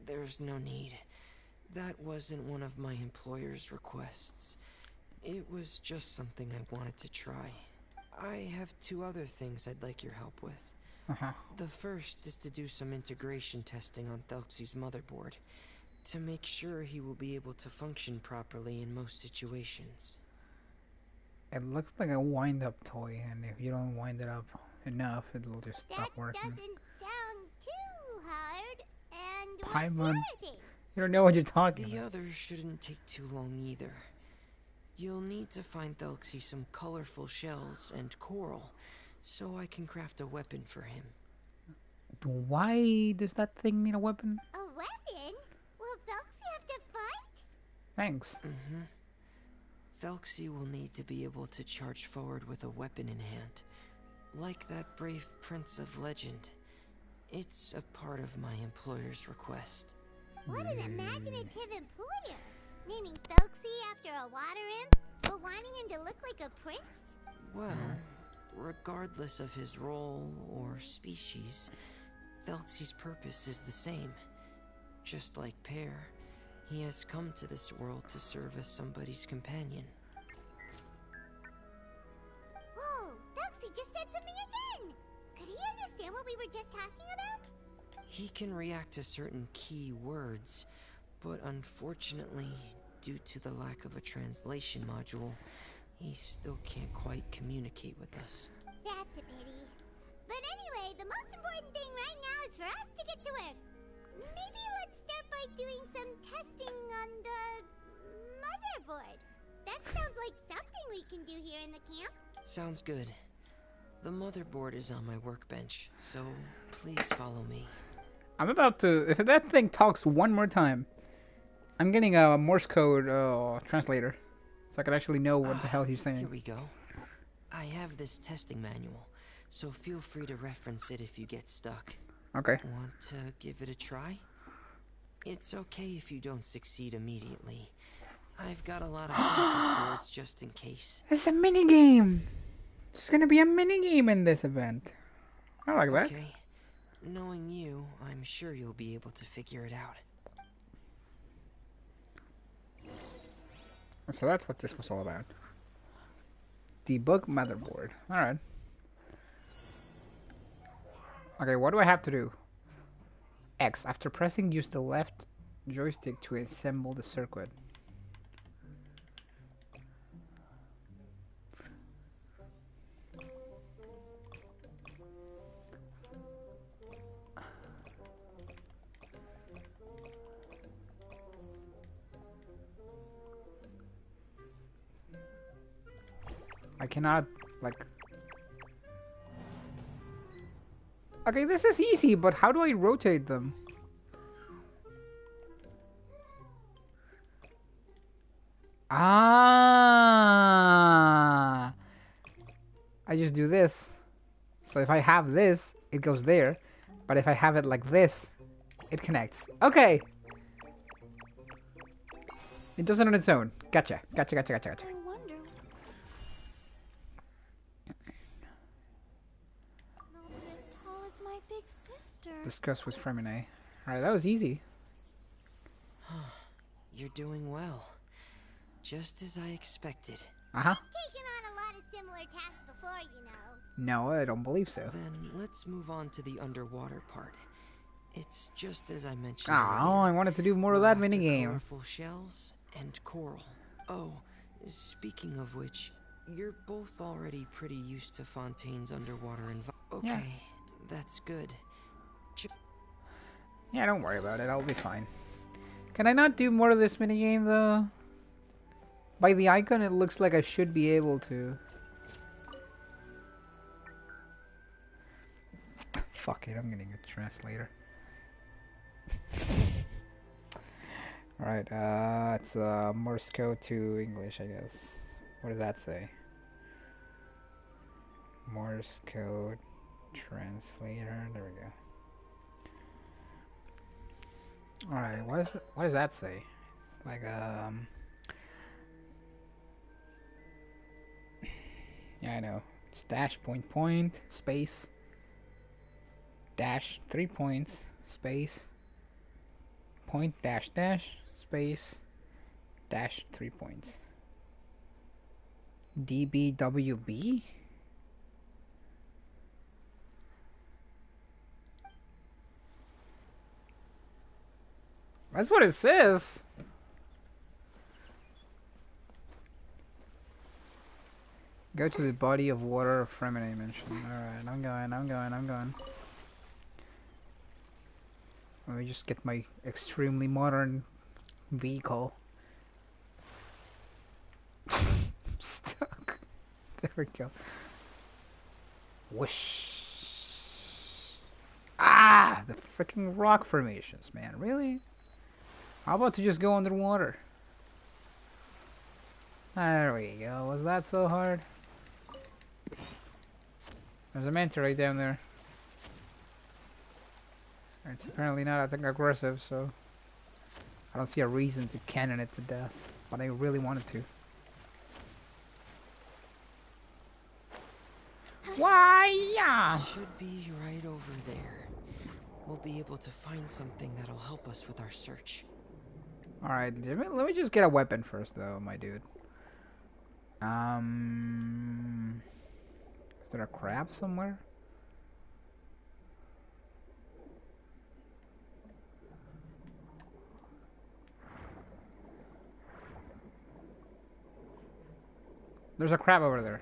there's no need. That wasn't one of my employer's requests. It was just something I wanted to try. I have two other things I'd like your help with. The first is to do some integration testing on Thelxie's motherboard, to make sure he will be able to function properly in most situations. It looks like a wind-up toy, and if you don't wind it up enough, it'll just stop working. That doesn't sound too hard. And what's Paimon, the other thing? you don't know what you're talking The about. other shouldn't take too long either. You'll need to find Thelxie some colorful shells and coral, so I can craft a weapon for him. Why does that thing need a weapon? A weapon? Thanks. Thelxie will need to be able to charge forward with a weapon in hand, like that brave prince of legend. It's a part of my employer's request. What an imaginative employer! Naming Felksy after a water imp, or wanting him to look like a prince? Well, regardless of his role or species, Thelxie's purpose is the same. Just like Pear, he has come to this world to serve as somebody's companion. Whoa, Felksy just said something again! Could he understand what we were just talking about? He can react to certain key words, but unfortunately, due to the lack of a translation module, he still can't quite communicate with us. That's a pity. But anyway, the most important thing right now is for us to get to work. Maybe let's start by doing some testing on the motherboard. That sounds like something we can do here in the camp. Sounds good. The motherboard is on my workbench, so please follow me. I'm about to... If that thing talks one more time, I'm getting a Morse code translator. So I can actually know what the hell he's saying. Here we go. I have this testing manual, so feel free to reference it if you get stuck. Okay. Want to give it a try? It's okay if you don't succeed immediately. I've got a lot of backup boards just in case. It's a mini game. There's gonna be a mini game in this event. I like that. Okay. Knowing you, I'm sure you'll be able to figure it out. So that's what this was all about. Debug motherboard. Alright. Okay, what do I have to do? X. After pressing, use the left joystick to assemble the circuit. I cannot, like... Okay, this is easy, but how do I rotate them? Ah! I just do this. So if I have this, it goes there. But if I have it like this, it connects. Okay! It does it on its own. Gotcha. Gotcha, gotcha, gotcha, gotcha. I wonder. Not as tall as my big sister. Discuss with Fremine. Alright, that was easy. You're doing well. Just as I expected. Uh-huh. Taken on a lot of similar tasks before, you know. No, I don't believe so. Then let's move on to the underwater part. It's just as I mentioned Oh, I earlier. wanted to do more of We're that after minigame. colorful shells and coral. Oh, speaking of which, you're both already pretty used to Fontaine's underwater environment. Okay, Yeah. that's good. Yeah, don't worry about it. I'll be fine. Can I not do more of this minigame, though? By the icon, it looks like I should be able to. Fuck it, I'm getting a translator. Alright, it's Morse code to English, I guess. What does that say? Morse code translator. There we go. Alright, what does that say? It's like yeah, I know. It's dash point space dash 3 points space point dash dash space dash 3 points. DBWB? That's what it says. Go to the body of water Fremine mentioned. Alright, I'm going. Let me just get my extremely modern vehicle. Stuck. There we go. Whoosh. Ah! The freaking rock formations, man. Really? How about to just go underwater? There we go. Was that so hard? There's a manta right down there. It's apparently not, I think, aggressive, so I don't see a reason to cannon it to death, but I really wanted to. Why, yeah! Should be right over there. We'll be able to find something that'll help us with our search. Alright, let me just get a weapon first, though, my dude. Is there a crab somewhere? There's a crab over there.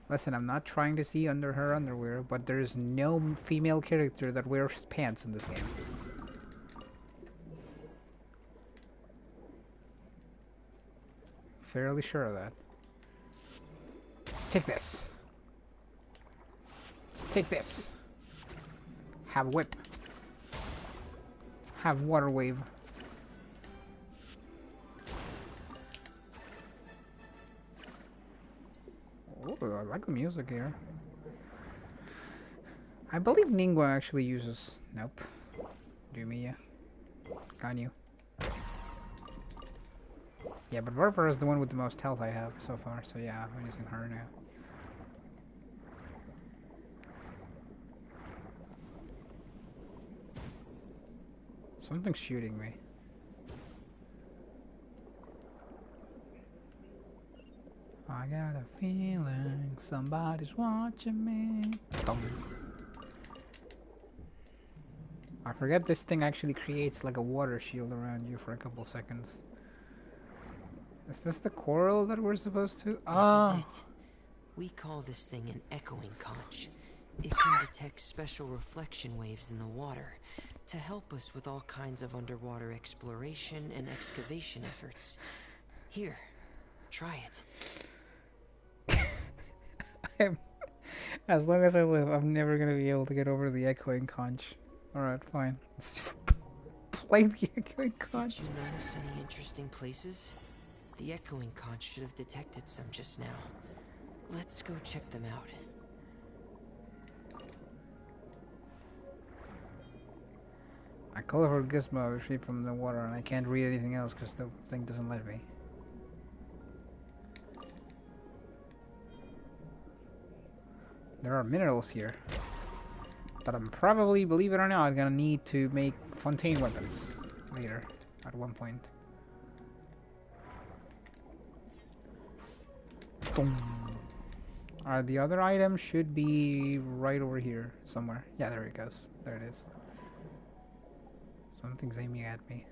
Listen, I'm not trying to see under her underwear, but there's no female character that wears pants in this game. Fairly sure of that. Take this. Take this. Have whip. Have water wave. Oh, I like the music here. I believe Ningua actually uses... Nope. Do me, yeah. Got you. Yeah, but Varper is the one with the most health I have so far, so yeah, I'm using her now. Something's shooting me. I got a feeling somebody's watching me. Dum. I forget this thing actually creates like a water shield around you for a couple seconds. Is this the coral that we're supposed to? Ah! This is it. We call this thing an echoing conch. It can detect special reflection waves in the water to help us with all kinds of underwater exploration and excavation efforts. Here, try it. As long as I live, I'm never gonna be able to get over the echoing conch. Alright, fine. Let's just play the echoing conch. Did you notice any interesting places? The echoing conch should have detected some just now. Let's go check them out. I call her Gizmo retrieved from the water, and I can't read anything else because the thing doesn't let me. There are minerals here that I'm probably, believe it or not, gonna need to make Fontaine weapons later, at one point. Boom. Alright, the other item should be right over here somewhere. Yeah, there it goes. There it is. Something's aiming at me.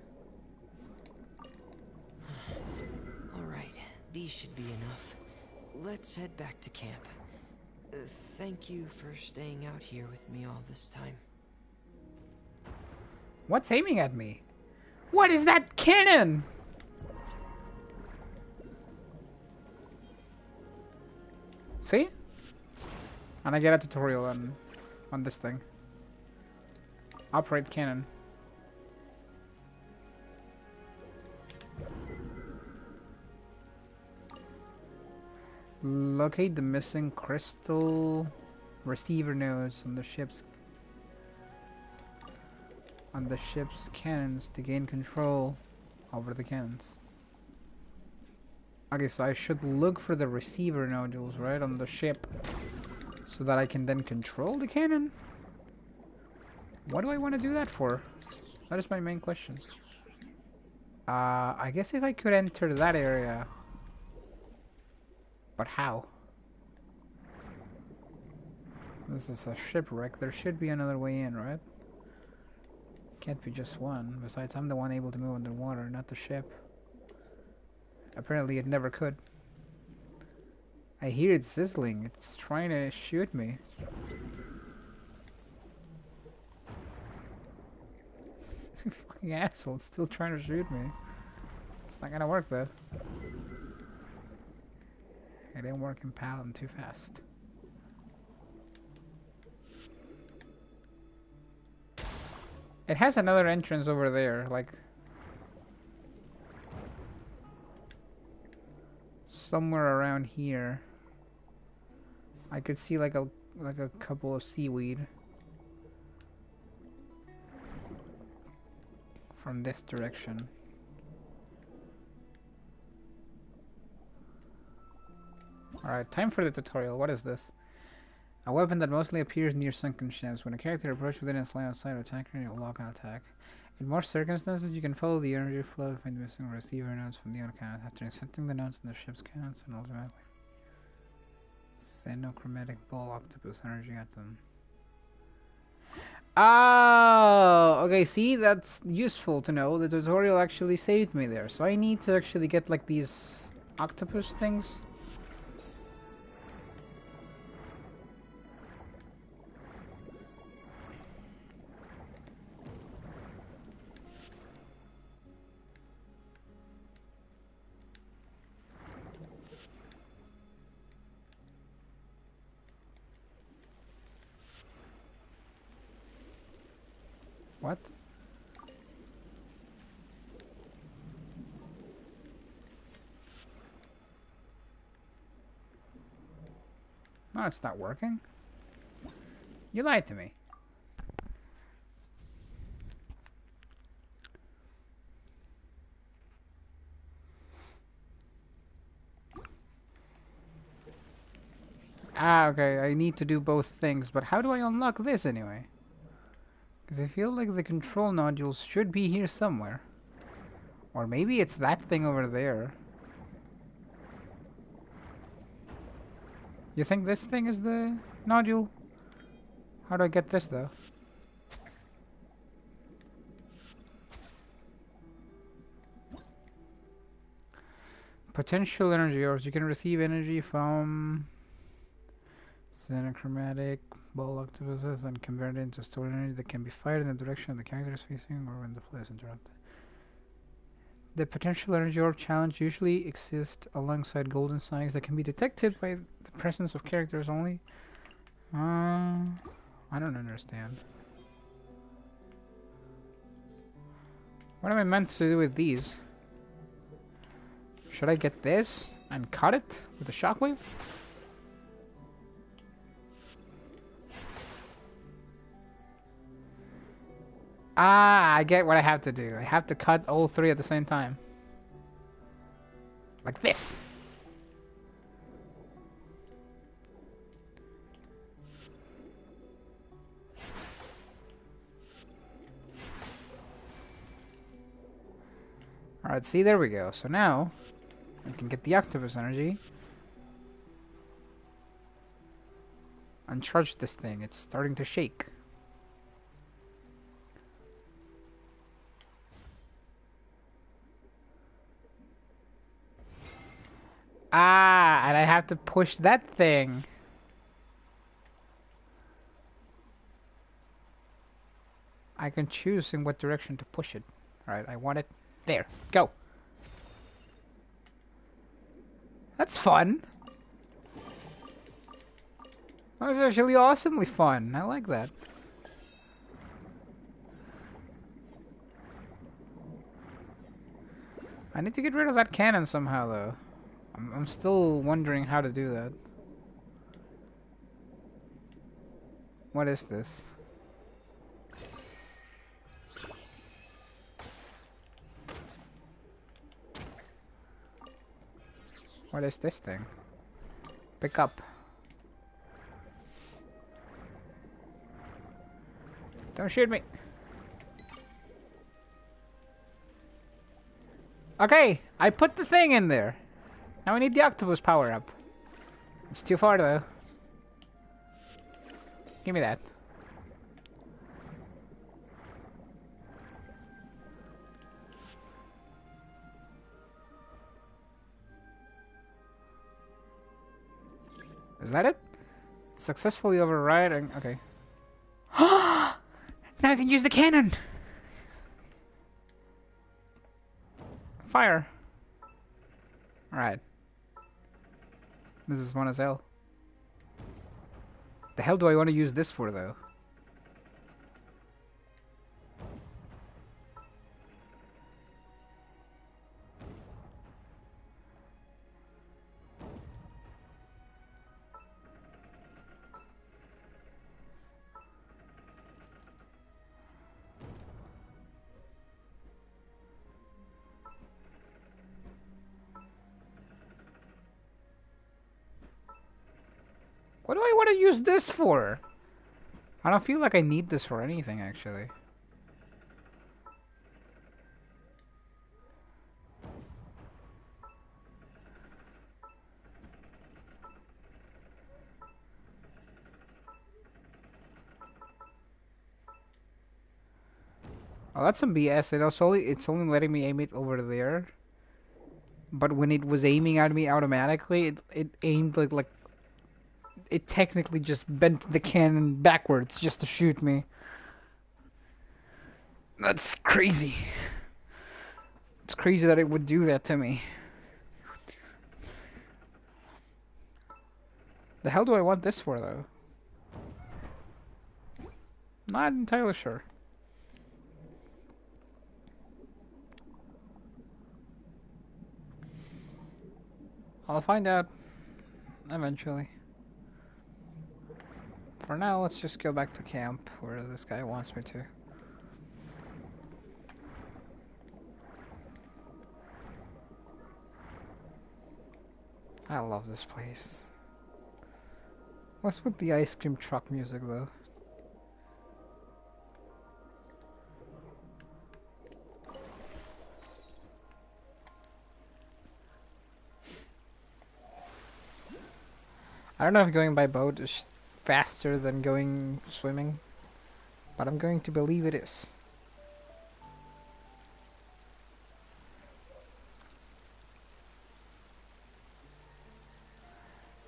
Alright, these should be enough. Let's head back to camp. Thank you for staying out here with me all this time. What's aiming at me? What is that cannon? See? And I get a tutorial on this thing. Operate cannon. Locate the missing crystal receiver nodes on the ship's cannons to gain control over the cannons. Okay, so I should look for the receiver nodules, right, on the ship, so that I can then control the cannon? What do I want to do that for? That is my main question. I guess if I could enter that area... But how? This is a shipwreck. There should be another way in, right? Can't be just one. Besides, I'm the one able to move underwater, not the ship. Apparently it never could. I hear it sizzling. It's trying to shoot me. Fucking asshole. It's still trying to shoot me. It's not gonna work though. It didn't work in Pal. I'm too fast. It has another entrance over there, like somewhere around here. I could see like a couple of seaweed from this direction. Alright, time for the tutorial. What is this? A weapon that mostly appears near sunken ships. When a character approaches within its line of sight of attacker, it will lock on attack. In most circumstances, you can follow the energy flow to find missing or receiver nodes from the other cannon. After inserting the nodes in the ship's cannons, and automatically send no chromatic ball octopus energy at them. Oh, okay, see, that's useful to know. The tutorial actually saved me there. So I need to actually get like these octopus things. What? No, it's not working. You lied to me. Ah, okay, I need to do both things, but how do I unlock this anyway? Because I feel like the control nodules should be here somewhere. Or maybe it's that thing over there. You think this thing is the nodule? How do I get this though? Potential energy ores. You can receive energy from chromatic ball octopuses and convert it into stored energy that can be fired in the direction the character is facing or when the flow is interrupted. The potential energy orb challenge usually exists alongside golden signs that can be detected by the presence of characters only. I don't understand. What am I meant to do with these? Should I get this and cut it with a shockwave? Ah, I get what I have to do. I have to cut all three at the same time. Like this. Alright, see, there we go. So now, I can get the octopus energy. And charge this thing. It's starting to shake. Ah, and I have to push that thing. I can choose in what direction to push it. Alright, I want it there. Go. That's fun. That was actually awesomely fun. I like that. I need to get rid of that cannon somehow, though. I'm still wondering how to do that. What is this? What is this thing? Pick up. Don't shoot me. Okay, I put the thing in there. Now we need the octopus power up. It's too far though. Give me that. Is that it? Successfully overriding. Okay. Now I can use the cannon! Fire! Alright. This is one as hell. The hell do I want to use this for, though? What do I want to use this for? I don't feel like I need this for anything, actually. Oh, that's some BS. It's only letting me aim it over there. But when it was aiming at me automatically, it aimed like it technically just bent the cannon backwards just to shoot me. That's crazy. It's crazy that it would do that to me. The hell do I want this for, though? Not entirely sure. I'll find out eventually. For now, let's just go back to camp where this guy wants me to. I love this place. What's with the ice cream truck music, though? I don't know if going by boat is faster than going swimming, but I'm going to believe it is.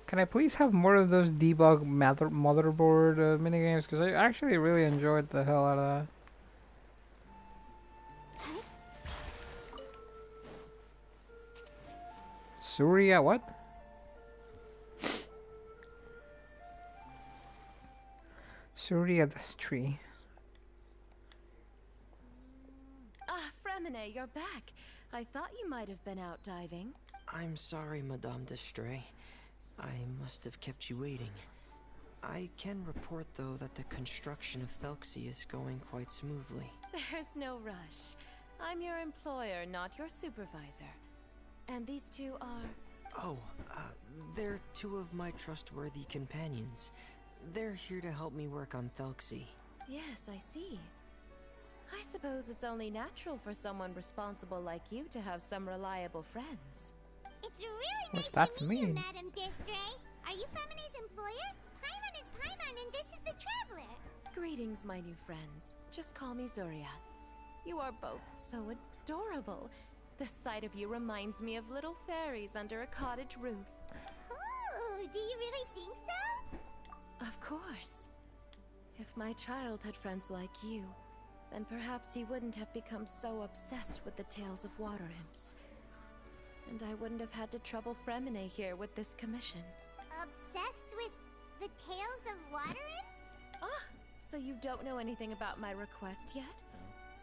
Can I please have more of those debug motherboard minigames? Because I actually really enjoyed the hell out of that. Surya, what? Surya, this tree. Ah, Fremine, you're back. I thought you might have been out diving. I'm sorry, Madame d'Estray. I must have kept you waiting. I can report, though, that the construction of Thelxie is going quite smoothly. There's no rush. I'm your employer, not your supervisor. And these two are... Oh, they're two of my trustworthy companions. They're here to help me work on Thelxie. Yes, I see. I suppose it's only natural for someone responsible like you to have some reliable friends. It's really What's nice that to meet you, mean? Madame Destray. Are you Fremine's employer? Paimon is Paimon, and this is the Traveler. Greetings, my new friends. Just call me Zuria. You are both so adorable. The sight of you reminds me of little fairies under a cottage roof. Oh, do you really think so? Of course. If my child had friends like you, then perhaps he wouldn't have become so obsessed with the tales of water imps. And I wouldn't have had to trouble Fremine here with this commission. Obsessed with the tales of water imps? Ah, so you don't know anything about my request yet?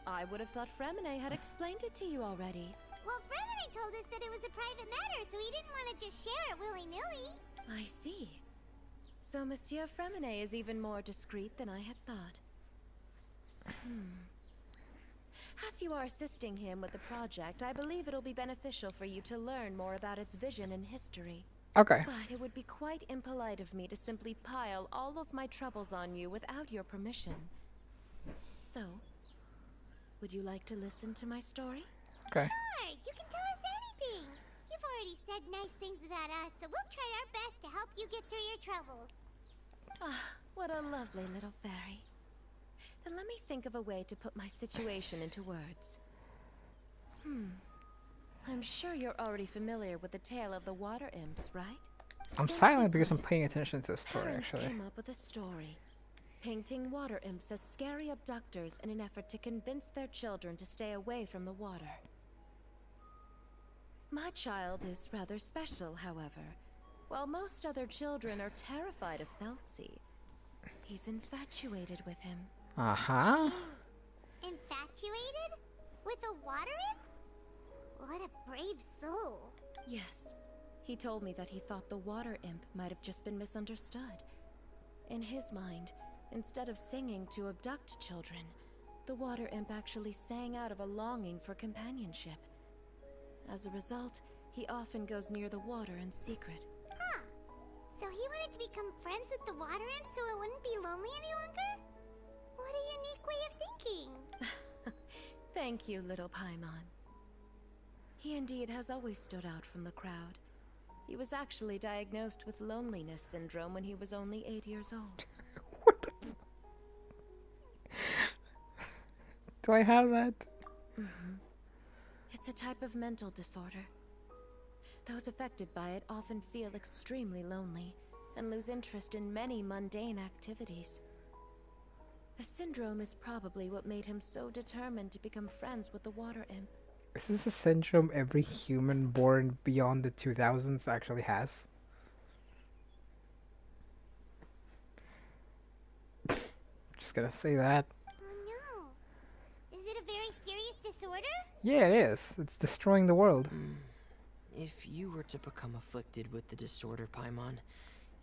I would have thought Fremine had explained it to you already. Well, Fremine told us that it was a private matter, so he didn't want to just share it willy-nilly. I see. So Monsieur Fremine is even more discreet than I had thought. As you are assisting him with the project, I believe it'll be beneficial for you to learn more about its vision and history. Okay. But it would be quite impolite of me to simply pile all of my troubles on you without your permission. So, would you like to listen to my story? Okay. Sure, you can tell us anything. You've already said nice things about us, so we'll try our best to help you get through your troubles. Ah, what a lovely little fairy. Then let me think of a way to put my situation into words. I'm sure you're already familiar with the tale of the water imps, right? I'm Simply silent because I'm put, paying attention to the story, parents actually. came up with a story, painting water imps as scary abductors in an effort to convince their children to stay away from the water. My child is rather special, however. While most other children are terrified of Thelxie, he's infatuated with him. Uh-huh. Infatuated? With a water imp? What a brave soul. Yes, he told me that he thought the water imp might have just been misunderstood. In his mind, instead of singing to abduct children, the water imp actually sang out of a longing for companionship. As a result, he often goes near the water in secret. Huh. So he wanted to become friends with the water imp so it wouldn't be lonely any longer? What a unique way of thinking. Thank you, little Paimon. He indeed has always stood out from the crowd. He was actually diagnosed with loneliness syndrome when he was only 8 years old. Do I have that? It's a type of mental disorder. Those affected by it often feel extremely lonely and lose interest in many mundane activities. The syndrome is probably what made him so determined to become friends with the water imp. Is this a syndrome every human born beyond the 2000s actually has? Just gonna say that. Oh no. Is it a very serious disorder? Yeah, it is. It's destroying the world. If you were to become afflicted with the disorder, Paimon,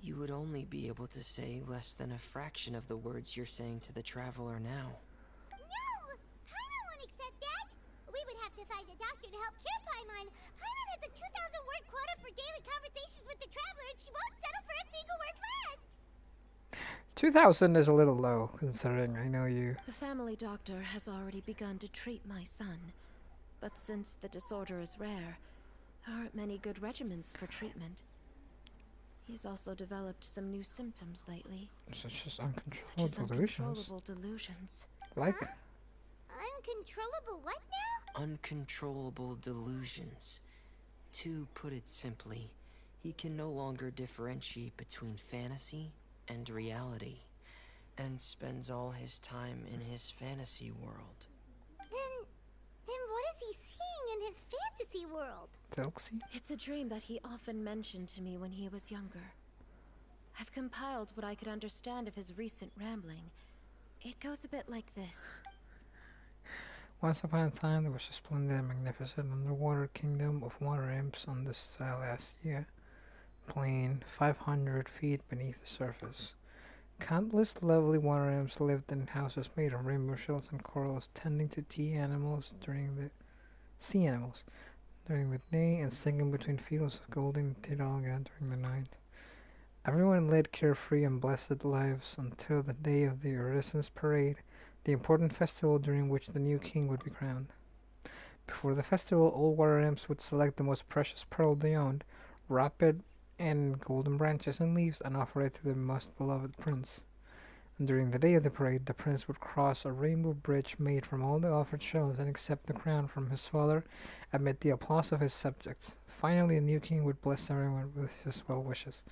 you would only be able to say less than a fraction of the words you're saying to the traveler now. No! Paimon won't accept that! We would have to find a doctor to help cure Paimon. Paimon has a 2,000-word quota for daily conversations with the traveler, and she won't settle for a single word less! 2000 is a little low, considering I know you. The family doctor has already begun to treat my son, but since the disorder is rare, there aren't many good regimens for treatment. He's also developed some new symptoms lately, Such as such as uncontrollable delusions. uncontrollable delusions. Like? Uncontrollable what now? Uncontrollable delusions. To put it simply, he can no longer differentiate between fantasy and reality, and spends all his time in his fantasy world. Then what is he seeing in his fantasy world? Delxie? It's a dream that he often mentioned to me when he was younger. I've compiled what I could understand of his recent rambling. It goes a bit like this. Once upon a time, there was a splendid and magnificent underwater kingdom of water imps on the Salacia plain, 500 feet beneath the surface. Countless lovely water imps lived in houses made of rainbow shells and corals, tending to sea animals during the day and singing between fields of golden tidalga during the night. Everyone led carefree and blessed lives until the day of the Iridescence Parade, the important festival during which the new king would be crowned. Before the festival, all water imps would select the most precious pearl they owned, wrap it in golden branches and leaves, and offer it to their most beloved prince. And during the day of the parade, the prince would cross a rainbow bridge made from all the offered shells and accept the crown from his father amid the applause of his subjects. Finally, the new king would bless everyone with his well wishes.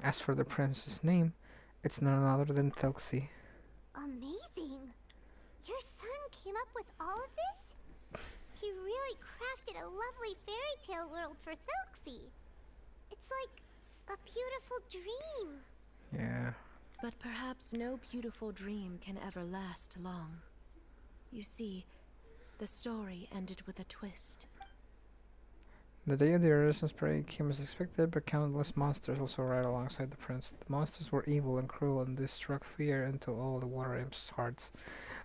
As for the prince's name, it's none other than Telxi. Amazing! Your son came up with all of this? He really crafted a lovely fairy tale world for Thelxie. It's like a beautiful dream. Yeah. But perhaps no beautiful dream can ever last long. You see, the story ended with a twist. The day of the Iridescence Parade came as expected, but countless monsters also ride alongside the prince. The monsters were evil and cruel, and they struck fear into all the water imps' hearts.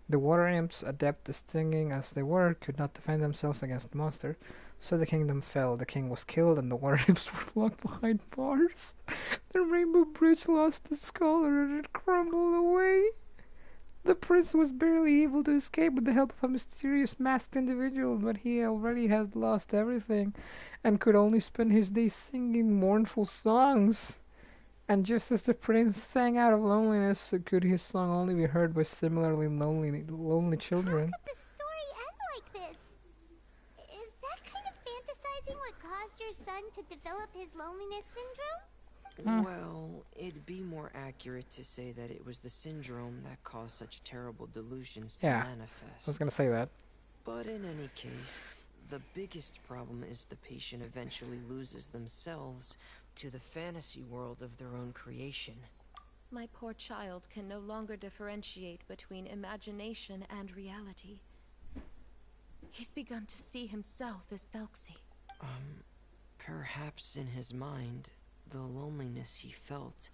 The water imps, adept at stinging as they were, could not defend themselves against the monster, so the kingdom fell. The king was killed, and the water imps were locked behind bars. The rainbow bridge lost its color, and it crumbled away. The prince was barely able to escape with the help of a mysterious masked individual, but he already had lost everything, and could only spend his days singing mournful songs. And just as the prince sang out of loneliness, so could his song only be heard by similarly lonely children. How could the story end like this? Is that kind of fantasizing what caused your son to develop his loneliness syndrome? Well, it'd be more accurate to say that it was the syndrome that caused such terrible delusions to manifest. I was gonna say that. But in any case, the biggest problem is the patient eventually loses themselves to the fantasy world of their own creation. My poor child can no longer differentiate between imagination and reality. He's begun to see himself as Thelxie. Perhaps in his mind, the loneliness he felt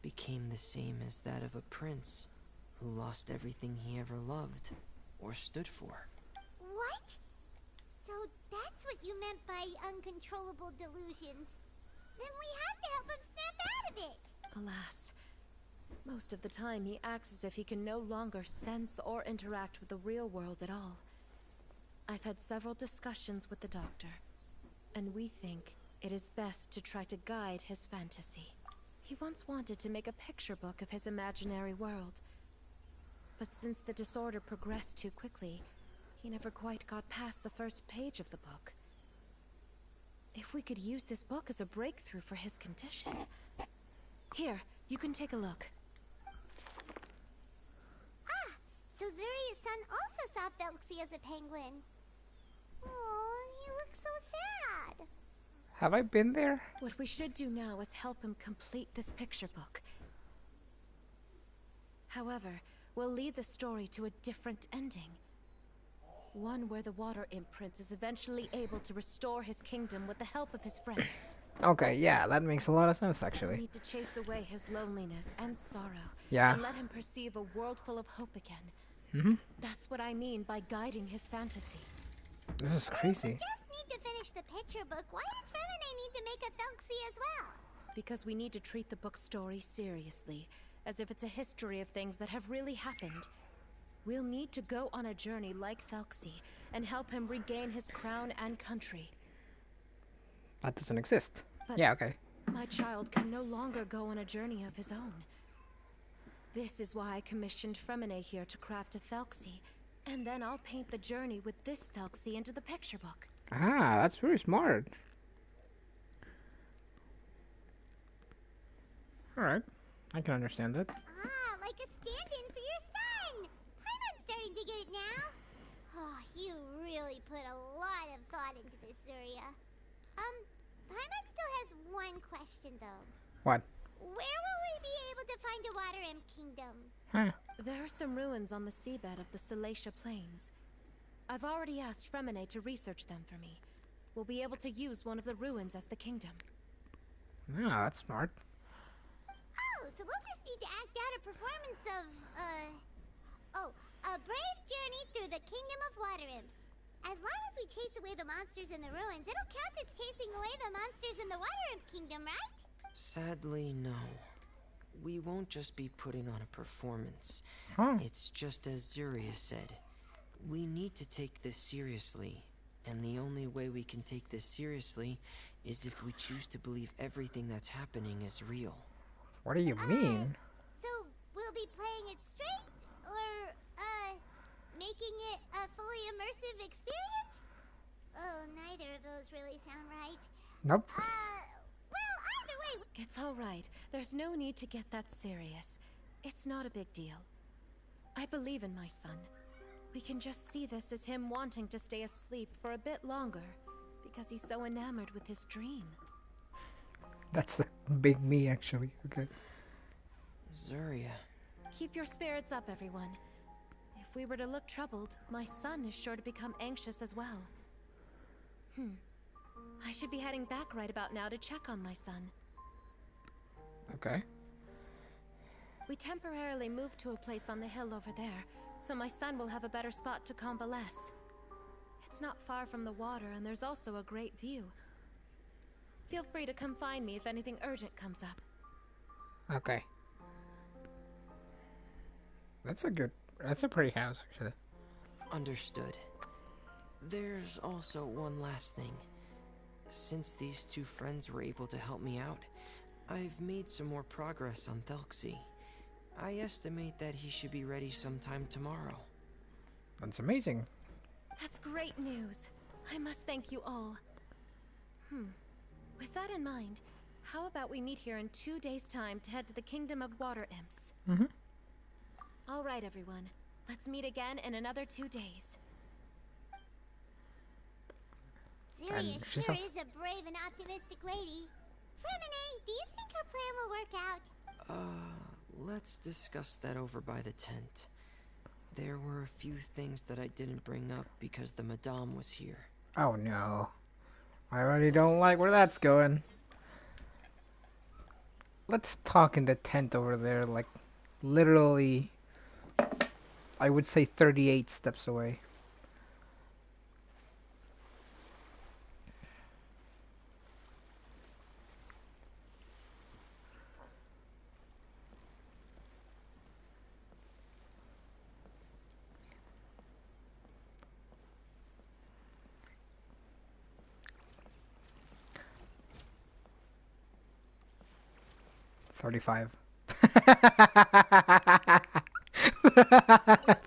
became the same as that of a prince who lost everything he ever loved or stood for. What? So that's what you meant by uncontrollable delusions. then we have to help him snap out of it. Alas, most of the time he acts as if he can no longer sense or interact with the real world at all. I've had several discussions with the doctor, and we think it is best to try to guide his fantasy. He once wanted to make a picture book of his imaginary world, but since the disorder progressed too quickly, he never quite got past the first page of the book. If we could use this book as a breakthrough for his condition... Here, you can take a look. Ah, so Zuria's son also saw Felxie as a penguin. Oh, he looks so sad. Have I been there? What we should do now is help him complete this picture book. However, we'll lead the story to a different ending. One where the water imp prince is eventually able to restore his kingdom with the help of his friends. Okay, yeah, that makes a lot of sense We actually. need to chase away his loneliness and sorrow. Yeah. And let him perceive a world full of hope again. That's what I mean by guiding his fantasy. This is crazy. Just need to finish the picture book. Why does Fremine need to make a Felxie as well? Because we need to treat the book's story seriously, as if it's a history of things that have really happened. We'll need to go on a journey like Felxie and help him regain his crown and country. That doesn't exist. But Yeah, okay. my child can no longer go on a journey of his own. This is why I commissioned Fremine here to craft a Felxie, and then I'll paint the journey with this Felxie into the picture book. Ah, that's very smart. Alright, I can understand that. Ah, like a stand-in for your son. Paimon's starting to get it now. Oh, you really put a lot of thought into this, Zuria. Paimon still has one question, though. What? Where will we be able to find a Water Imp Kingdom? Huh. There are some ruins on the seabed of the Salacia Plains. I've already asked Fremine to research them for me. We'll be able to use one of the ruins as the kingdom. Yeah, that's smart. Oh, so we'll just need to act out a performance of, a brave journey through the Kingdom of Water Imps. As long as we chase away the monsters in the ruins, it'll count as chasing away the monsters in the Water Imp Kingdom, right? Sadly, no. We won't just be putting on a performance. Huh. It's just as Zuria said. We need to take this seriously. And the only way we can take this seriously is if we choose to believe everything that's happening is real. What do you mean? So we'll be playing it straight, or, making it a fully immersive experience? Oh, neither of those really sound right. Nope. Well, either way... It's all right. There's no need to get that serious. It's not a big deal. I believe in my son. We can just see this as him wanting to stay asleep for a bit longer, because he's so enamored with his dream. That's the big me, actually. Okay. Zuria. Keep your spirits up, everyone. If we were to look troubled, my son is sure to become anxious as well. I should be heading back right about now to check on my son. Okay. We temporarily moved to a place on the hill over there, so my son will have a better spot to convalesce. It's not far from the water, and there's also a great view. Feel free to come find me if anything urgent comes up. Okay. That's a pretty house, actually. Understood. There's also one last thing. Since these two friends were able to help me out, I've made some more progress on Felxie. I estimate that he should be ready sometime tomorrow. That's amazing. That's great news. I must thank you all. With that in mind, how about we meet here in 2 days' time to head to the Kingdom of Water Imps? All right, everyone. Let's meet again in another 2 days. Zuria And she's sure off. is a brave and optimistic lady. Fremine, do you think her plan will work out? Let's discuss that over by the tent. There were a few things that I didn't bring up because the Madame was here. Oh no. I already don't like where that's going. Let's talk in the tent over there, like literally, I would say 38 steps away. 35.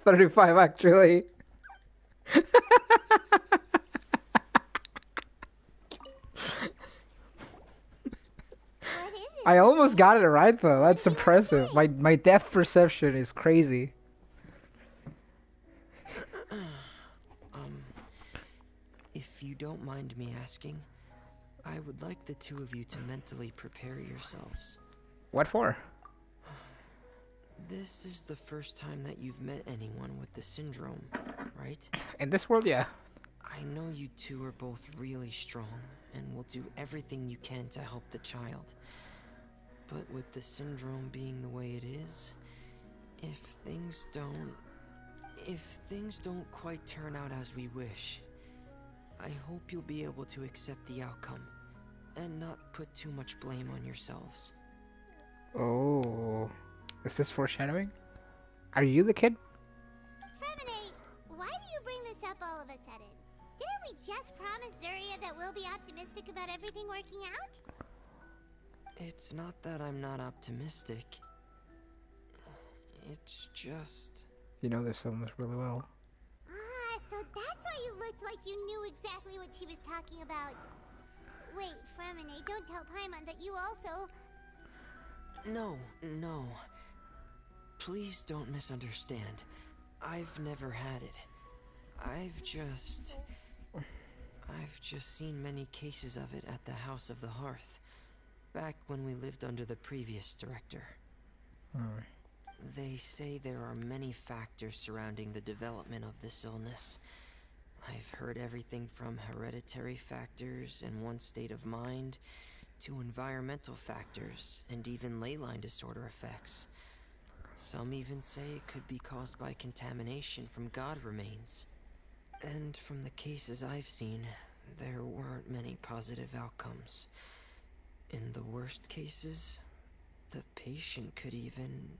35 actually. What is it? I almost got it right though. That's What do you wanna impressive. say? My depth perception is crazy. If you don't mind me asking, I would like the two of you to mentally prepare yourselves. What for? This is the first time that you've met anyone with the syndrome, right? In this world, yeah. I know you two are both really strong and will do everything you can to help the child. But with the syndrome being the way it is, if things don't quite turn out as we wish, I hope you'll be able to accept the outcome and not put too much blame on yourselves. Oh. Is this foreshadowing? Are you the kid? Fremine, why do you bring this up all of a sudden? Didn't we just promise Zuria that we'll be optimistic about everything working out? It's not that I'm not optimistic. It's just... You know this illness really well. Ah, so that's why you looked like you knew exactly what she was talking about. Wait, Fremine, don't tell Paimon that you also... No. Please don't misunderstand. I've never had it. I've just seen many cases of it at the House of the Hearth, back when we lived under the previous director. Oh. They say there are many factors surrounding the development of this illness. I've heard everything from hereditary factors and one's state of mind, to environmental factors, and even ley line disorder effects. Some even say it could be caused by contamination from god remains. And from the cases I've seen, there weren't many positive outcomes. In the worst cases, the patient could even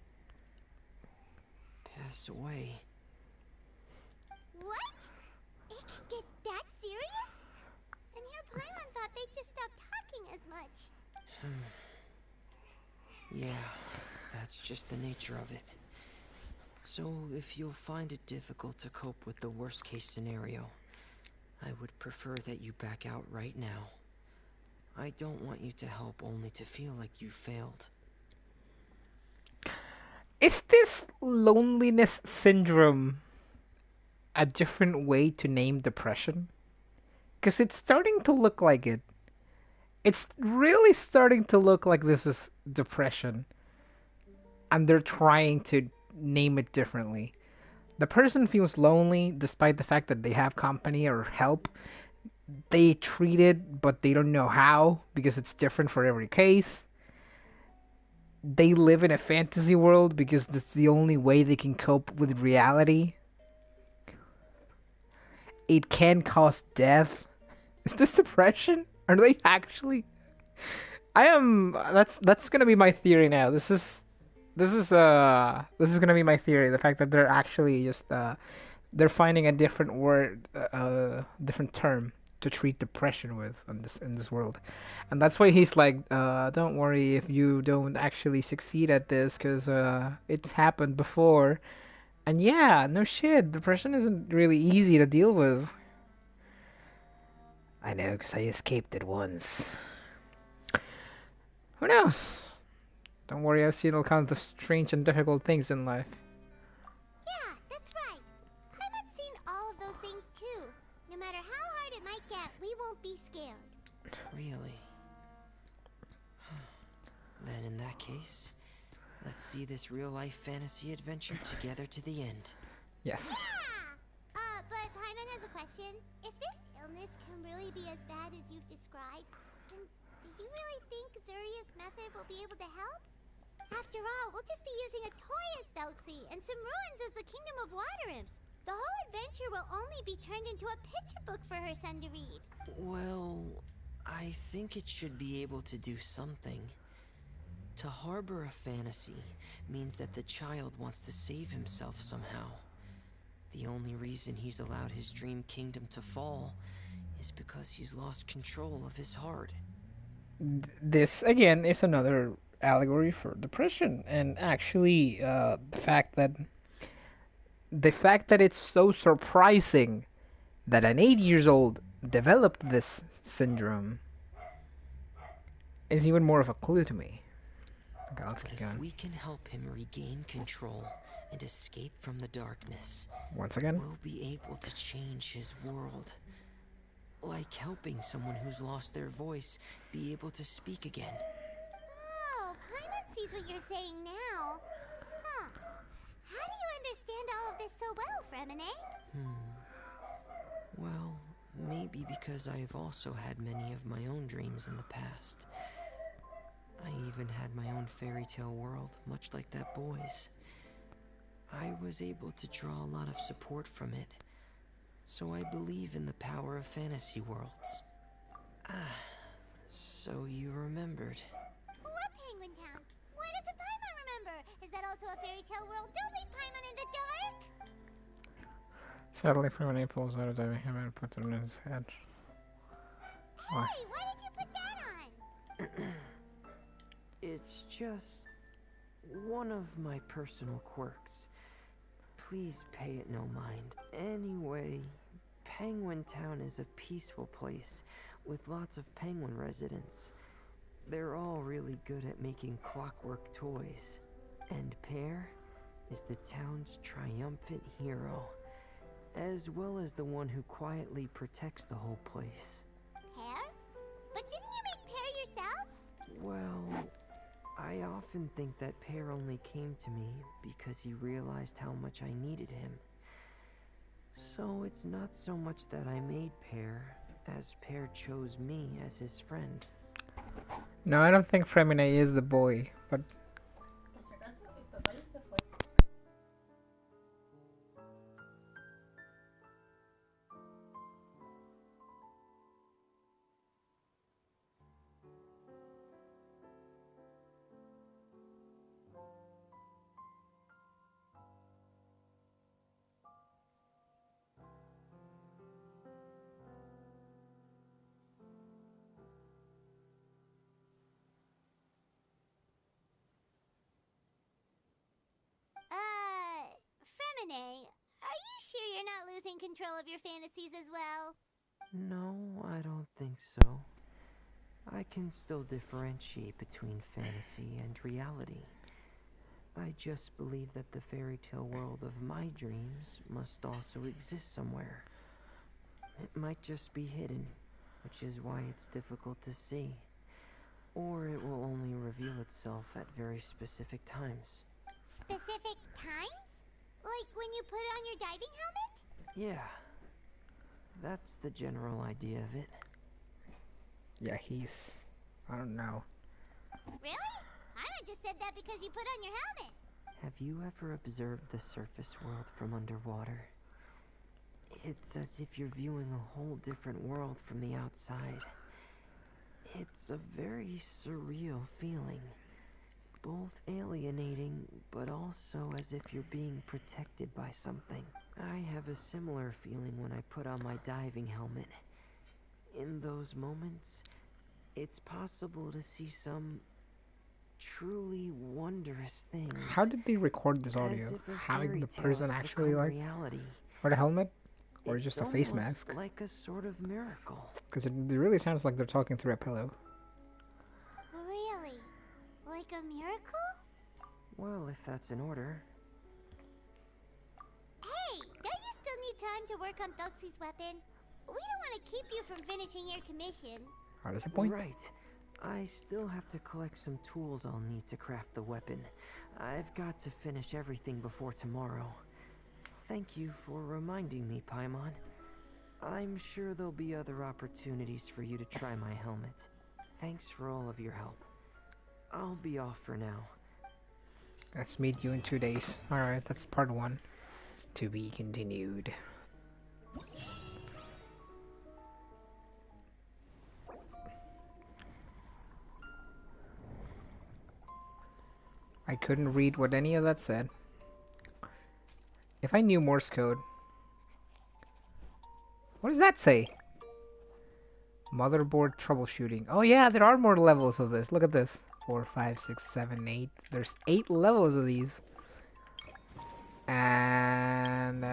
pass away. What? It could get that serious? And here Paimon thought they'd just stop talking as much. Yeah, that's just the nature of it. So, if you'll find it difficult to cope with the worst case scenario, I would prefer that you back out right now. I don't want you to help only to feel like you failed. Is this loneliness syndrome a different way to name depression? Because it's starting to look like it. It's really starting to look like this is depression. And they're trying to name it differently. The person feels lonely despite the fact that they have company or help. They treat it, but they don't know how because it's different for every case. They live in a fantasy world because that's the only way they can cope with reality. It can cause death. Is this depression? Are they actually? That's gonna be my theory now. This is gonna be my theory. The fact that they're actually just they're finding a different word, different term to treat depression with in this world, and that's why he's like, don't worry if you don't actually succeed at this, because it's happened before, and yeah, no shit, depression isn't really easy to deal with. I know, because I escaped it once. Who knows? Don't worry, I've seen all kinds of strange and difficult things in life. Yeah, that's right. Paimon's seen all of those things too. No matter how hard it might get, we won't be scared. Really? Then in that case, let's see this real-life fantasy adventure together to the end. Yes. Yeah! But Paimon has a question. If this illness can really be as bad as you've described, then do you really think Zuria's method will be able to help? After all, we'll just be using a toy as Thoughtsy and some ruins as the Kingdom of Water Imps. The whole adventure will only be turned into a picture book for her son to read. Well, I think it should be able to do something. To harbor a fantasy means that the child wants to save himself somehow. The only reason he's allowed his dream kingdom to fall is because he's lost control of his heart. This again is another allegory for depression, and actually, the fact that it's so surprising that an 8 years old developed this syndrome is even more of a clue to me. Okay, let's But keep if going. we can help him regain control and escape from the darkness, Once again. we'll be able to change his world. Like helping someone who's lost their voice be able to speak again. Oh, Paimon sees what you're saying now. Huh. How do you understand all of this so well, Fremine? Well, maybe because I've also had many of my own dreams in the past. I even had my own fairy tale world, much like that boy's. I was able to draw a lot of support from it, so I believe in the power of fantasy worlds. So you remembered. What Penguin Town? Why doesn't Paimon remember? Is that also a fairy tale world? Don't leave Paimon in the dark! Suddenly, Freeman pulls out a diving helmet and puts it in his head. Why? Hey, why did you put that on? It's just one of my personal quirks. Please pay it no mind. Anyway, Penguin Town is a peaceful place with lots of penguin residents. They're all really good at making clockwork toys. And Pear is the town's triumphant hero, as well as the one who quietly protects the whole place. Pear? But didn't you make Pear yourself? Well, I often think that Pear only came to me because he realized how much I needed him. So it's not so much that I made Pear, as Pear chose me as his friend. No, I don't think Fremine is the boy, but Fremine, are you sure you're not losing control of your fantasies as well? No, I don't think so. I can still differentiate between fantasy and reality. I just believe that the fairy tale world of my dreams must also exist somewhere. It might just be hidden, which is why it's difficult to see. Or it will only reveal itself at very specific times. Specific times? Like when you put on your diving helmet? Yeah, that's the general idea of it. yeah, I don't know. Really? Paimon just said that because you put on your helmet. Have you ever observed the surface world from underwater? It's as if you're viewing a whole different world from the outside. It's a very surreal feeling. Both alienating, but also as if you're being protected by something. I have a similar feeling when I put on my diving helmet. In those moments, it's possible to see some truly wondrous things. How did they record this As audio? if a Having fairy the tale person has actually become like reality. wear the helmet, or It's just a face almost mask? like a sort of miracle. Because it really sounds like they're talking through a pillow. Really? Like a miracle? Well, if that's in order. Hey, don't you still need time to work on Thuxie's weapon? We don't want to keep you from finishing your commission. How does it point? Right. I still have to collect some tools I'll need to craft the weapon. I've got to finish everything before tomorrow. Thank you for reminding me, Paimon. I'm sure there'll be other opportunities for you to try my helmet. Thanks for all of your help. I'll be off for now. Let's meet you in 2 days. Alright, that's part 1. To be continued. I couldn't read what any of that said. If I knew Morse code. What does that say? Motherboard troubleshooting. Oh yeah, there are more levels of this. Look at this. 4, 5, 6, 7, 8. There's 8 levels of these. And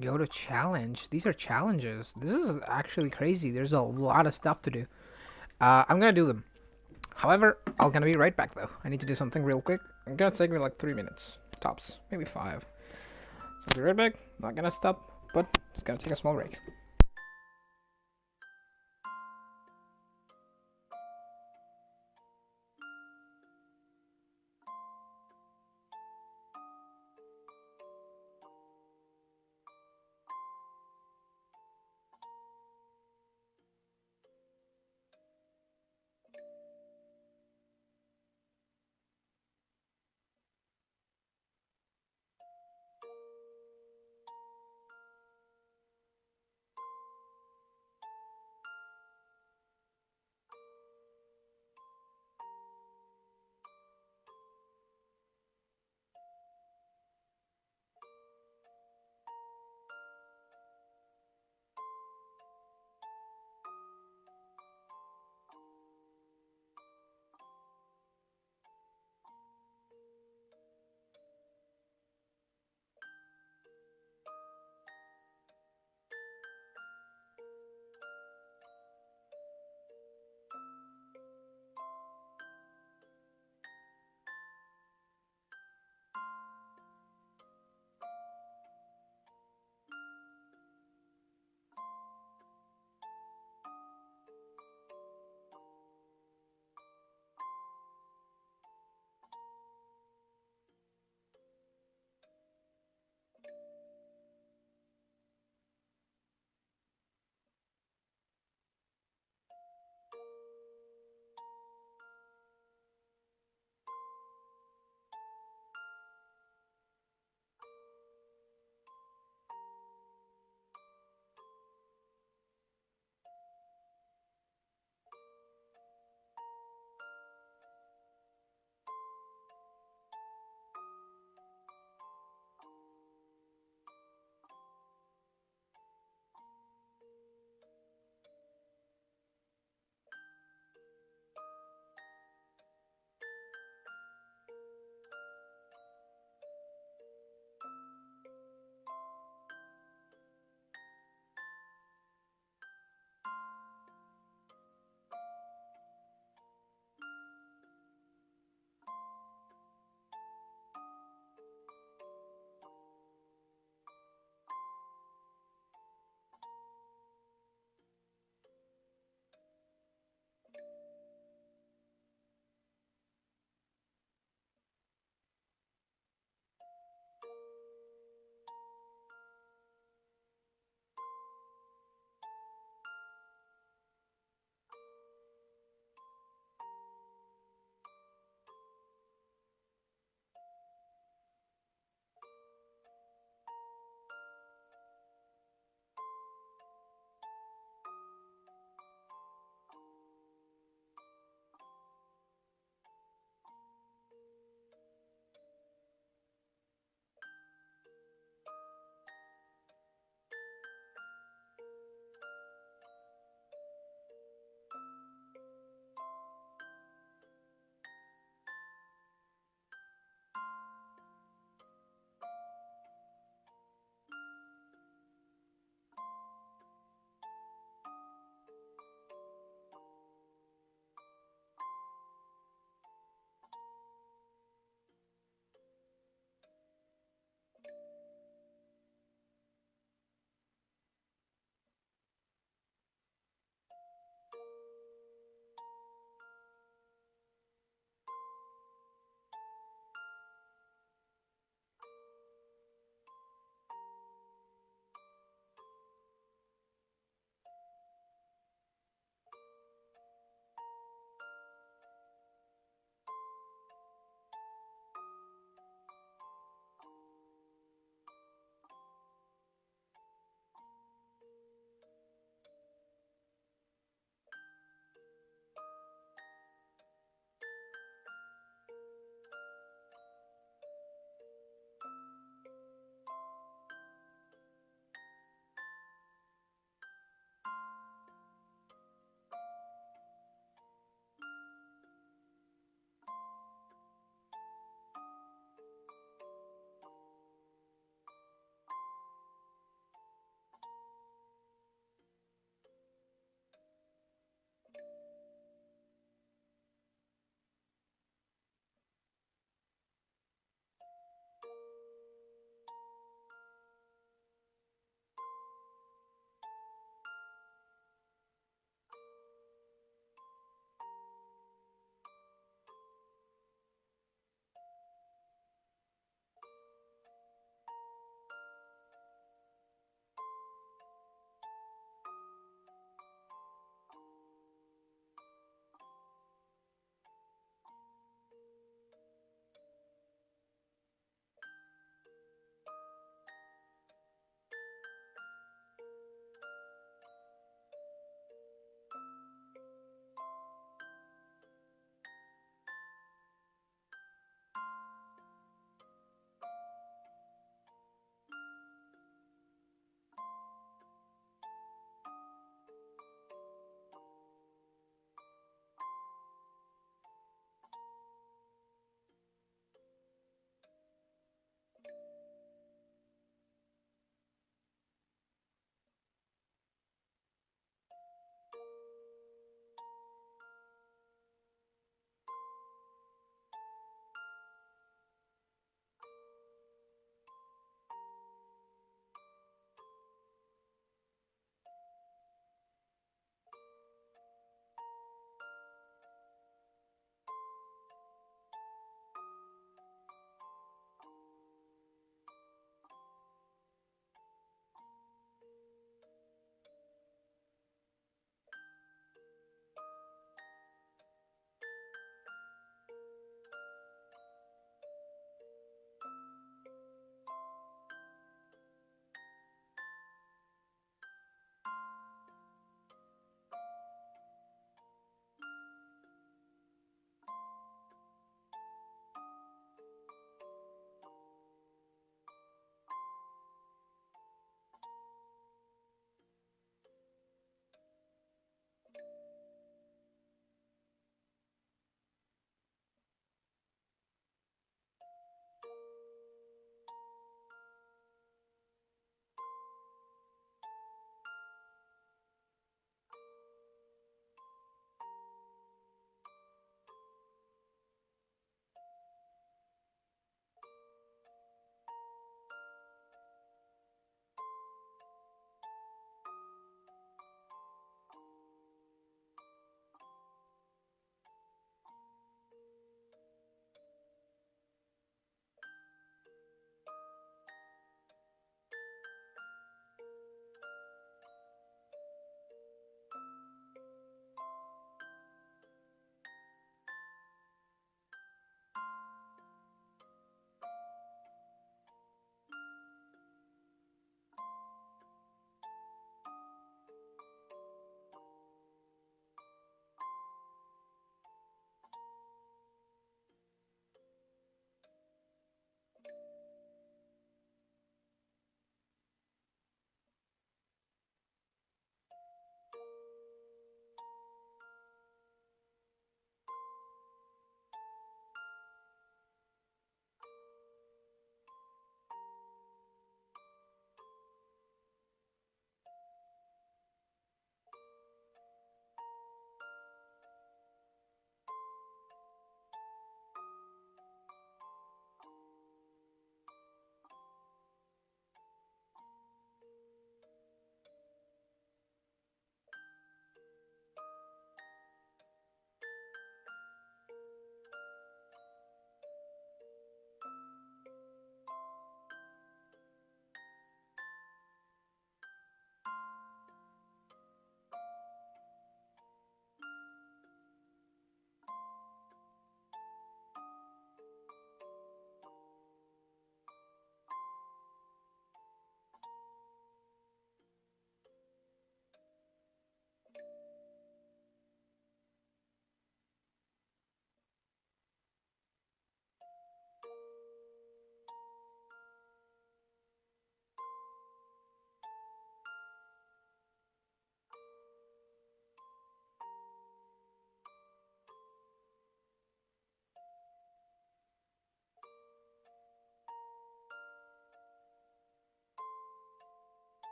go to challenge. These are challenges. This is actually crazy. There's a lot of stuff to do. I'm gonna do them. However, I'm gonna be right back though. I need to do something real quick. It's gonna take me like 3 minutes. Tops. Maybe 5. So I'll be right back. Not gonna stop, but it's gonna take a small break.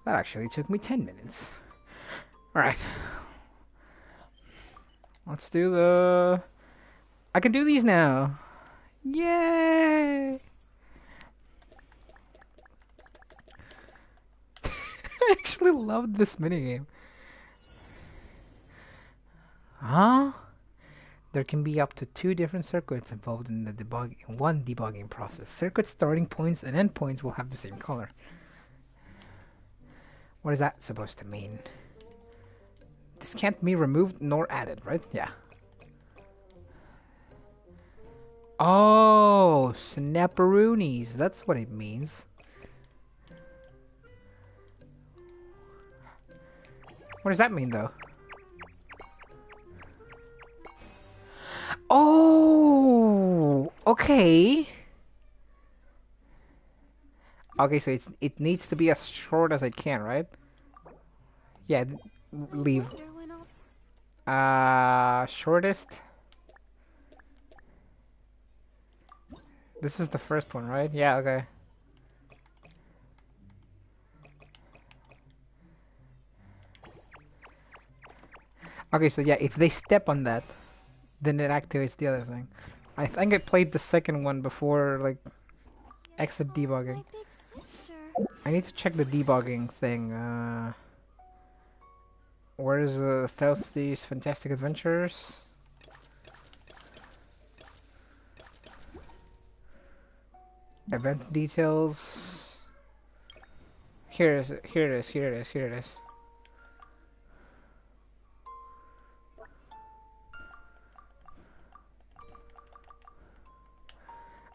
That actually took me 10 minutes. Alright. Let's do the... I can do these now. Yay! I actually loved this minigame. Huh? There can be up to 2 different circuits involved in one debugging process. Circuit starting points and end points will have the same color. What is that supposed to mean? This can't be removed nor added, right? Yeah. Oh, snapperoonies. That's what it means. What does that mean, though? Oh, okay. Okay, so it needs to be as short as it can, right? Yeah, leave. Shortest. This is the first one, right? Yeah, okay. Okay, so yeah, if they step on that, then it activates the other thing. I think I played the second one before, like, exit debugging. I need to check the debugging thing. Where is Thelsty's Fantastic Adventures? Event details. Here it is, here it is, here it is, here it is.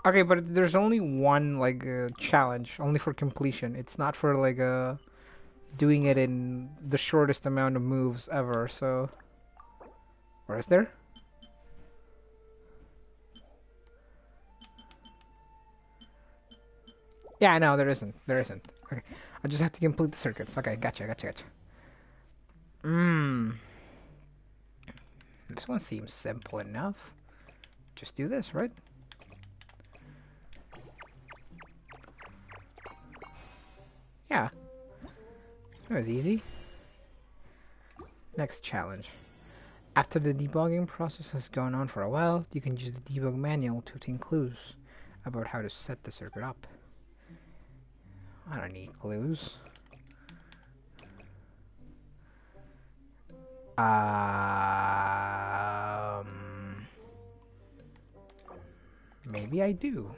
Okay, but there's only one, like, challenge, only for completion. It's not for, like, doing it in the shortest amount of moves ever, so... Or is there? Yeah, no, there isn't. There isn't. Okay, I just have to complete the circuits. Okay, gotcha, gotcha, gotcha. This one seems simple enough. Just do this, right? Yeah. That was easy. Next challenge. After the debugging process has gone on for a while, you can use the debug manual to obtain clues about how to set the circuit up. I don't need clues. Maybe I do.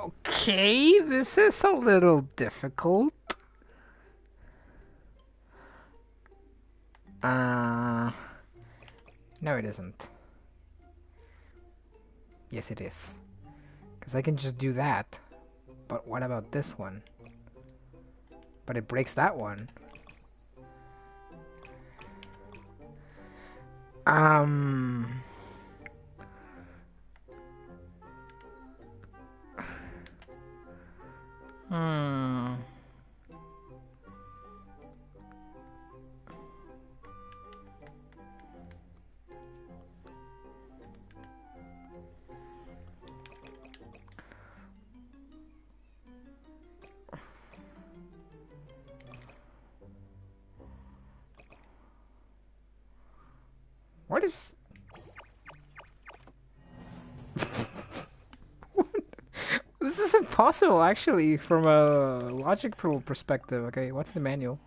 Okay, this is a little difficult. No it isn't. Yes it is. Because I can just do that. But what about this one? But it breaks that one. What is... This is impossible, actually, from a logic perspective. Okay, what's the manual?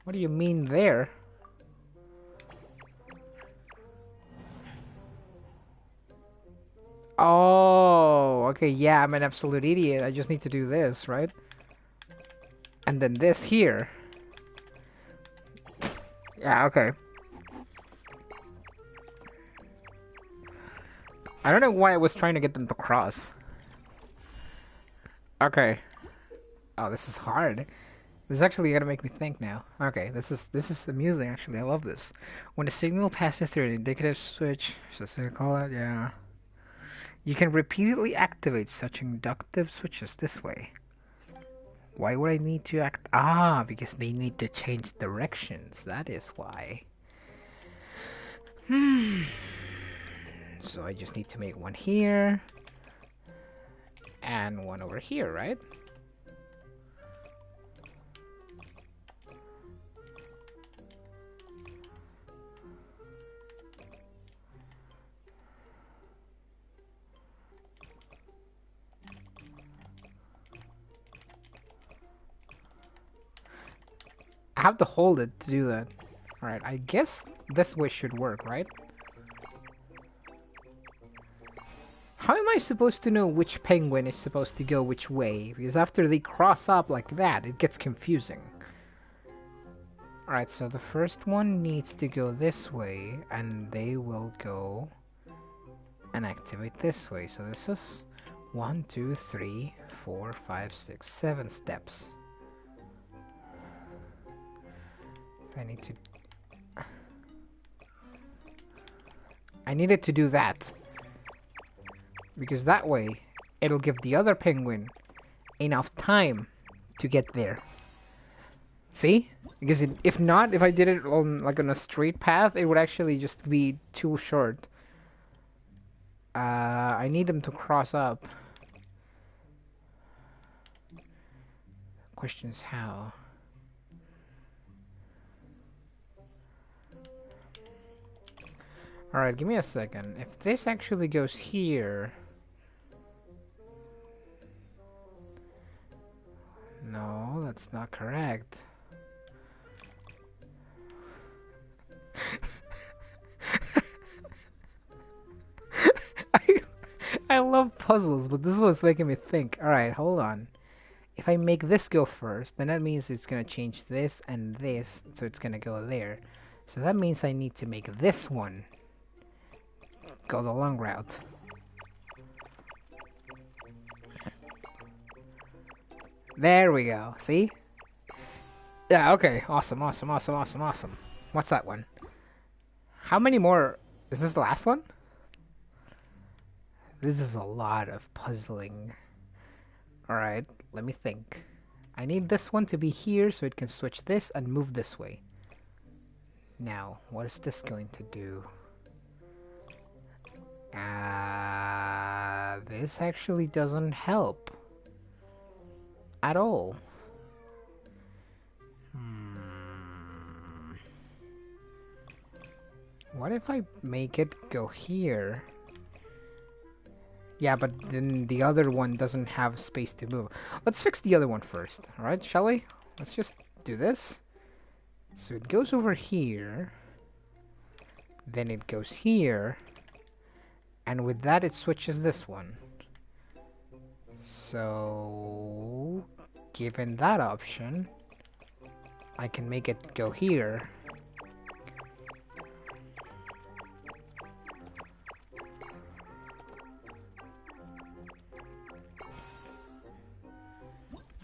What do you mean there? Oh, okay, yeah, I'm an absolute idiot. I just need to do this, right? And then this here. Yeah, okay. I don't know why I was trying to get them to cross. Okay. Oh, this is hard. This is actually gonna make me think now. Okay, this is amusing actually. I love this. When a signal passes through an indicative switch, so they call it, yeah. You can repeatedly activate such inductive switches this way. Why would I need to act? Ah, because they need to change directions. That is why. So I just need to make one here. And one over here, right? I have to hold it to do that. Alright, I guess this way should work, right? How am I supposed to know which penguin is supposed to go which way? Because after they cross up like that, it gets confusing. Alright, so the first one needs to go this way, and they will go and activate this way. So this is 1, 2, 3, 4, 5, 6, 7 steps. So I needed to do that. Because that way, it'll give the other penguin enough time to get there. See? Because if not, if I did it on a straight path, it would actually just be too short. I need them to cross up. Question's how. Alright, give me a second. If this actually goes here... No, that's not correct. I love puzzles, but this was making me think. Alright, hold on. If I make this go first, then that means it's gonna change this and this, so it's gonna go there. So that means I need to make this one go the long route. There we go. See? Yeah, okay. Awesome, awesome, awesome, awesome, awesome. What's that one? How many more? Is this the last one? This is a lot of puzzling. Alright, let me think. I need this one to be here so it can switch this and move this way. Now, what is this going to do? This actually doesn't help. At all. What if I make it go here? Yeah, but then the other one doesn't have space to move. Let's fix the other one first, alright, shall we? Let's just do this. So it goes over here. Then it goes here. And with that it switches this one. So... given that option, I can make it go here.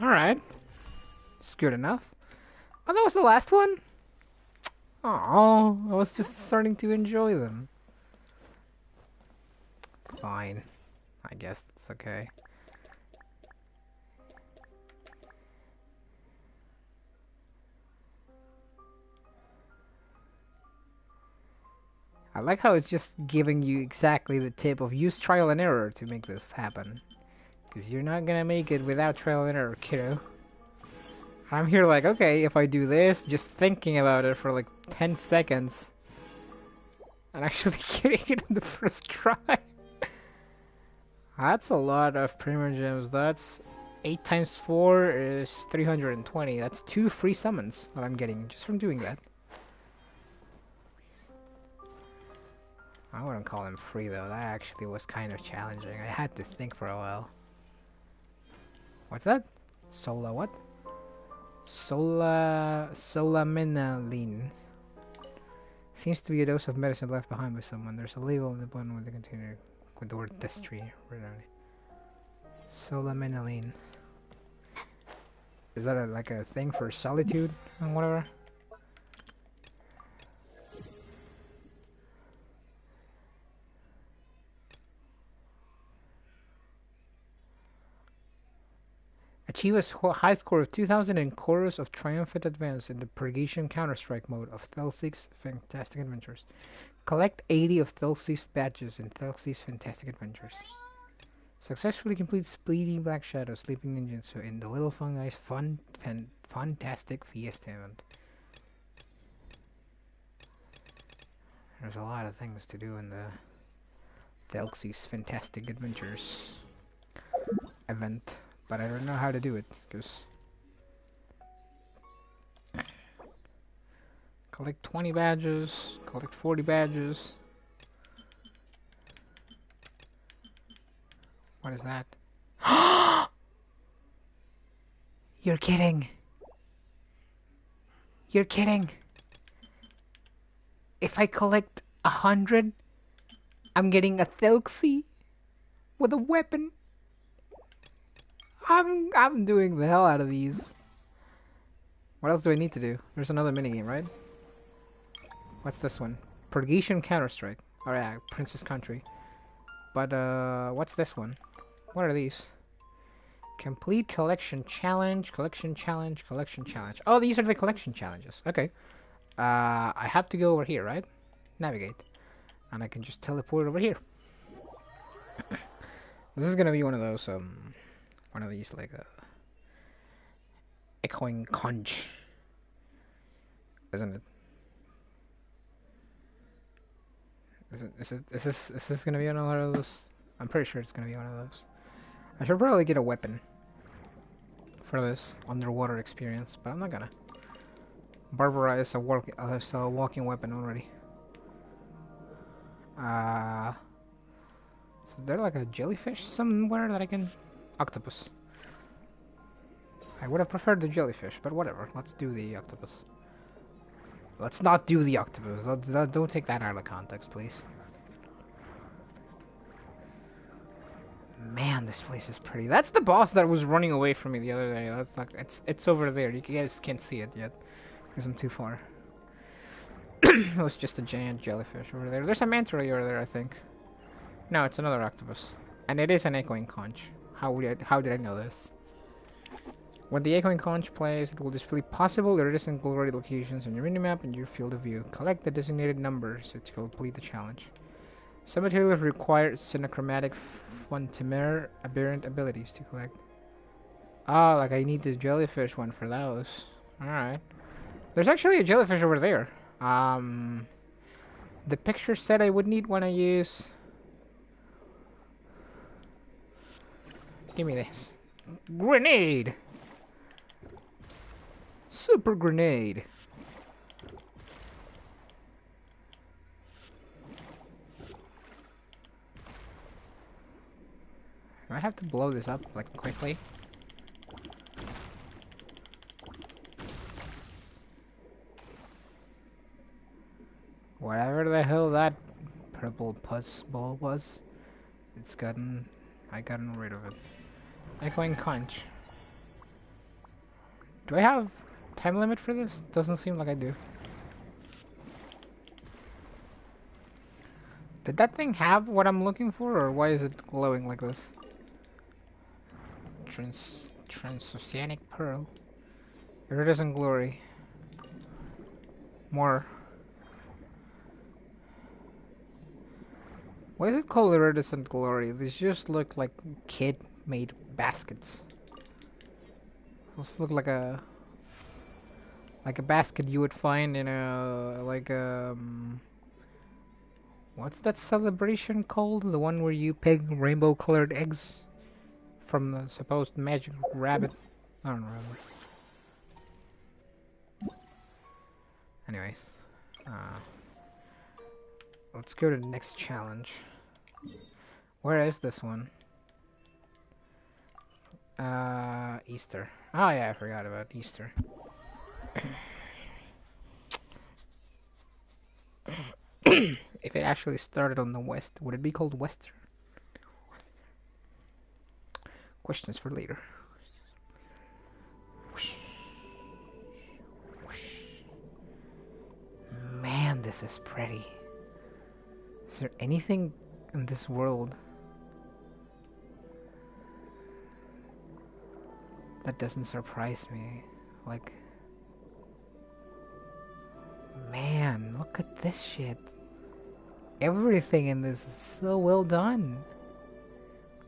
Alright. It's good enough. Oh, that was the last one? Oh, I was just starting to enjoy them. Fine. I guess it's okay. I like how it's just giving you exactly the tip of use trial and error to make this happen. Because you're not gonna make it without trial and error, kiddo. I'm here like, okay, if I do this, just thinking about it for like 10 seconds. And actually getting it in the first try. That's a lot of Premier Gems. That's 8 times 4 is 320. That's 2 free summons that I'm getting just from doing that. I wouldn't call them free though. That actually was kind of challenging. I had to think for a while. What's that? Sola what? Solaminaline. Seems to be a dose of medicine left behind by someone. There's a label on the button with the container with the word destry written on it. Solaminaline. Is that like a thing for solitude or whatever? A Achieve a high score of 2000 in Chorus of Triumphant Advance in the Purgation Counter-Strike mode of Thelsig's Fantastic Adventures. Collect 80 of Thelsig's badges in Thelsig's Fantastic Adventures. Successfully complete Bleeding Black Shadow Sleeping Ninjutsu in the Little Fungi's Fantastic Fiesta event. There's a lot of things to do in the Thelsig's Fantastic Adventures event, but I don't know how to do it, because collect 20 badges, collect 40 badges. What is that? You're kidding. You're kidding. If I collect 100, I'm getting a Thelxie with a weapon. I'm doing the hell out of these. What else do I need to do? There's another minigame, right? What's this one? Purgation Counter-Strike. Oh yeah, Princess Country. But what's this one? What are these? Complete collection challenge, collection challenge, collection challenge. Oh, these are the collection challenges. Okay. I have to go over here, right? Navigate. And I can just teleport over here. This is gonna be one of those, one of these, like, echoing conch. Isn't it? Is this gonna be another of those? I'm pretty sure it's gonna be one of those. I should probably get a weapon for this underwater experience, but I'm not gonna. Barbara is a walking weapon already. So there like a jellyfish somewhere that I can... Octopus. I would have preferred the jellyfish, but whatever. Let's do the octopus. Let's not do the octopus. Don't take that out of context, please. Man, this place is pretty. That's the boss that was running away from me the other day. That's like it's over there. You guys can't see it yet because I'm too far. It was just a giant jellyfish over there. There's a manta ray over there, I think. No, it's another octopus, and it is an echoing conch. How did I know this? When the echoing conch plays, it will display possible iridescent glory locations on your minimap and your field of view. Collect the designated numbers to complete the challenge. Some materials require synchromatic Fontamer aberrant abilities to collect. Oh, like I need the jellyfish one for those. Alright. There's actually a jellyfish over there. The picture said I would need one I use. Give me this. Grenade! Super grenade. Do I have to blow this up, like, quickly? Whatever the hell that purple pus ball was, I gotten rid of it. Echoing conch. Do I have time limit for this? Doesn't seem like I do. Did that thing have what I'm looking for, or why is it glowing like this? Transoceanic pearl. Iridescent glory. More. Why is it called iridescent glory? These just look like kid-made baskets. Those look like a basket you would find in a what's that celebration called? The one where you pick rainbow-colored eggs from the supposed magic rabbit. I don't remember. Anyways, let's go to the next challenge. Where is this one? Easter. Oh yeah, I forgot about Easter. If it actually started on the west, would it be called Western? Questions for later. Man, this is pretty. Is there anything in this world That doesn't surprise me. Like, man, look at this shit. Everything in this is so well done.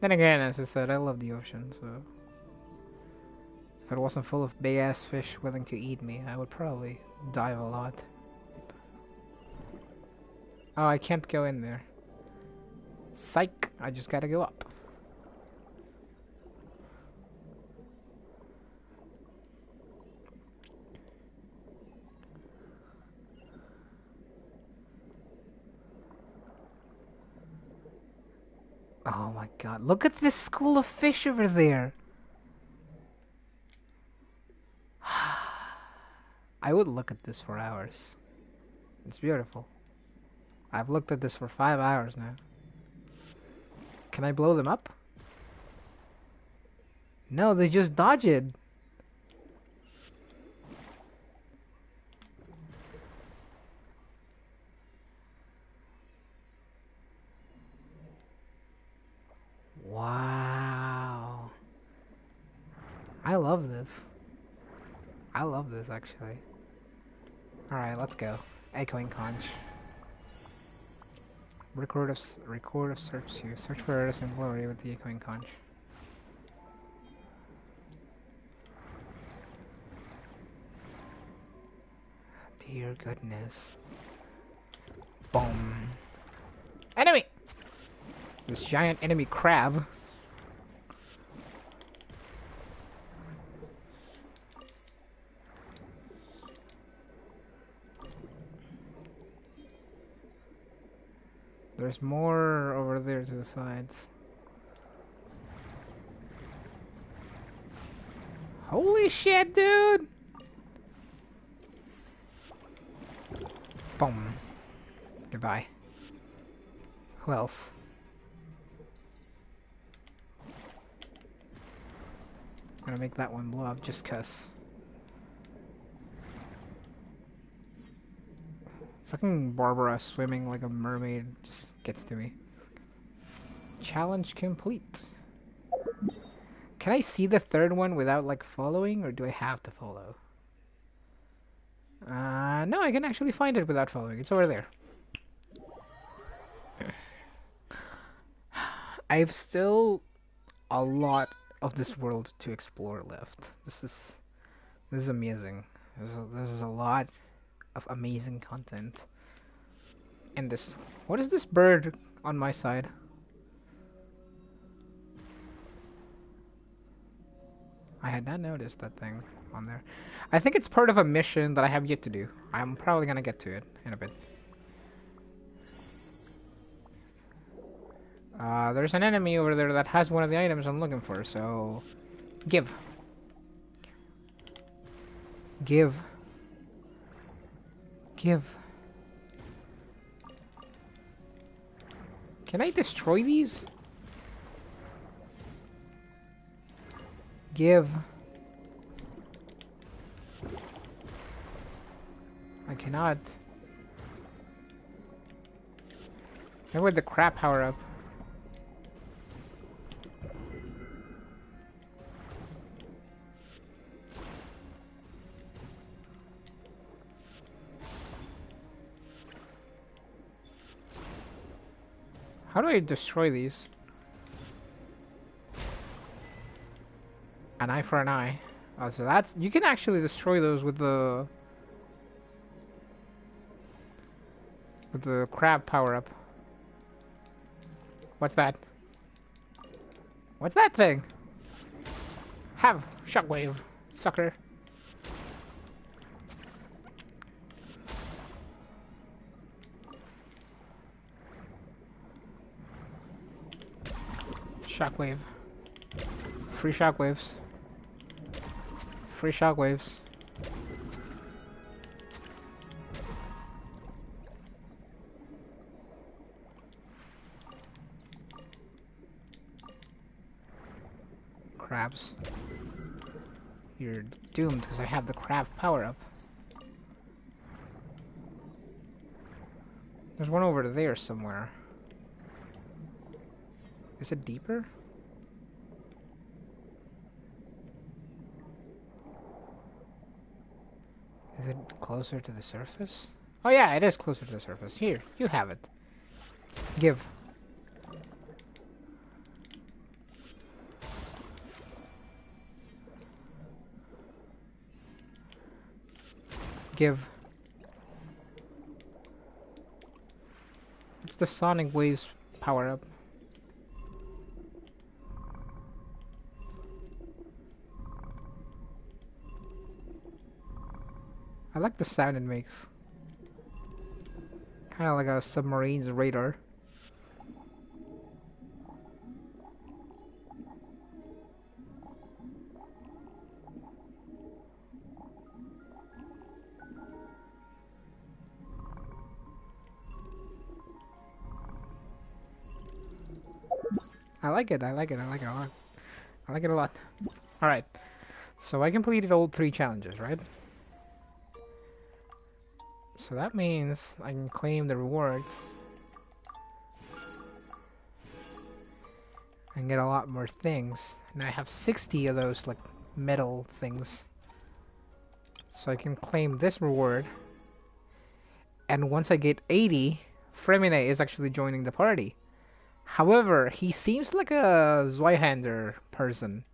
Then again, as I said, I love the ocean, so if it wasn't full of big ass fish willing to eat me, I would probably dive a lot. Oh, I can't go in there. Psych! I just gotta go up. Oh my god, look at this school of fish over there! I would look at this for hours. It's beautiful. I've looked at this for 5 hours now. Can I blow them up? No, they just dodge it. Wow. I love this. I love this, actually. Alright, let's go. Echoing conch. Record of search here. Search for artists in glory with the echoing conch. Dear goodness. Boom. Enemy! This giant enemy crab. There's more over there to the sides. Holy shit, dude! Boom. Goodbye. Who else? I'm gonna make that one blow up just cuz. Fucking Barbara swimming like a mermaid just gets to me. Challenge complete. Can I see the third one without like following, or do I have to follow? No, I can actually find it without following. It's over there. I've still a lot of this world to explore left. This is amazing. There's a lot of amazing content in this. What is this bird on my side? I had not noticed that thing on there. I think it's part of a mission that I have yet to do. I'm probably gonna get to it in a bit. There's an enemy over there that has one of the items I'm looking for, so give. Give. Give. Can I destroy these? Give. I cannot. Maybe with the crap power up. How do I destroy these? An eye for an eye. Oh, so that's... You can actually destroy those with the... with the crab power-up. What's that? What's that thing? Have shockwave, sucker. Shockwave. Free shockwaves. Free shockwaves. Crabs. You're doomed because I have the crab power up. There's one over there somewhere. Is it deeper? closer to the surface? Oh yeah, it is closer to the surface. Here, you have it. Give. Give. It's the sonic waves power up. I like the sound it makes. Kind of like a submarine's radar. I like it, I like it, I like it a lot. I like it a lot. Alright. So I completed all 3 challenges, right? So that means I can claim the rewards. And get a lot more things. And I have 60 of those, like, metal things. So I can claim this reward. And once I get 80, Fremine is actually joining the party. However, he seems like a Zweihander person.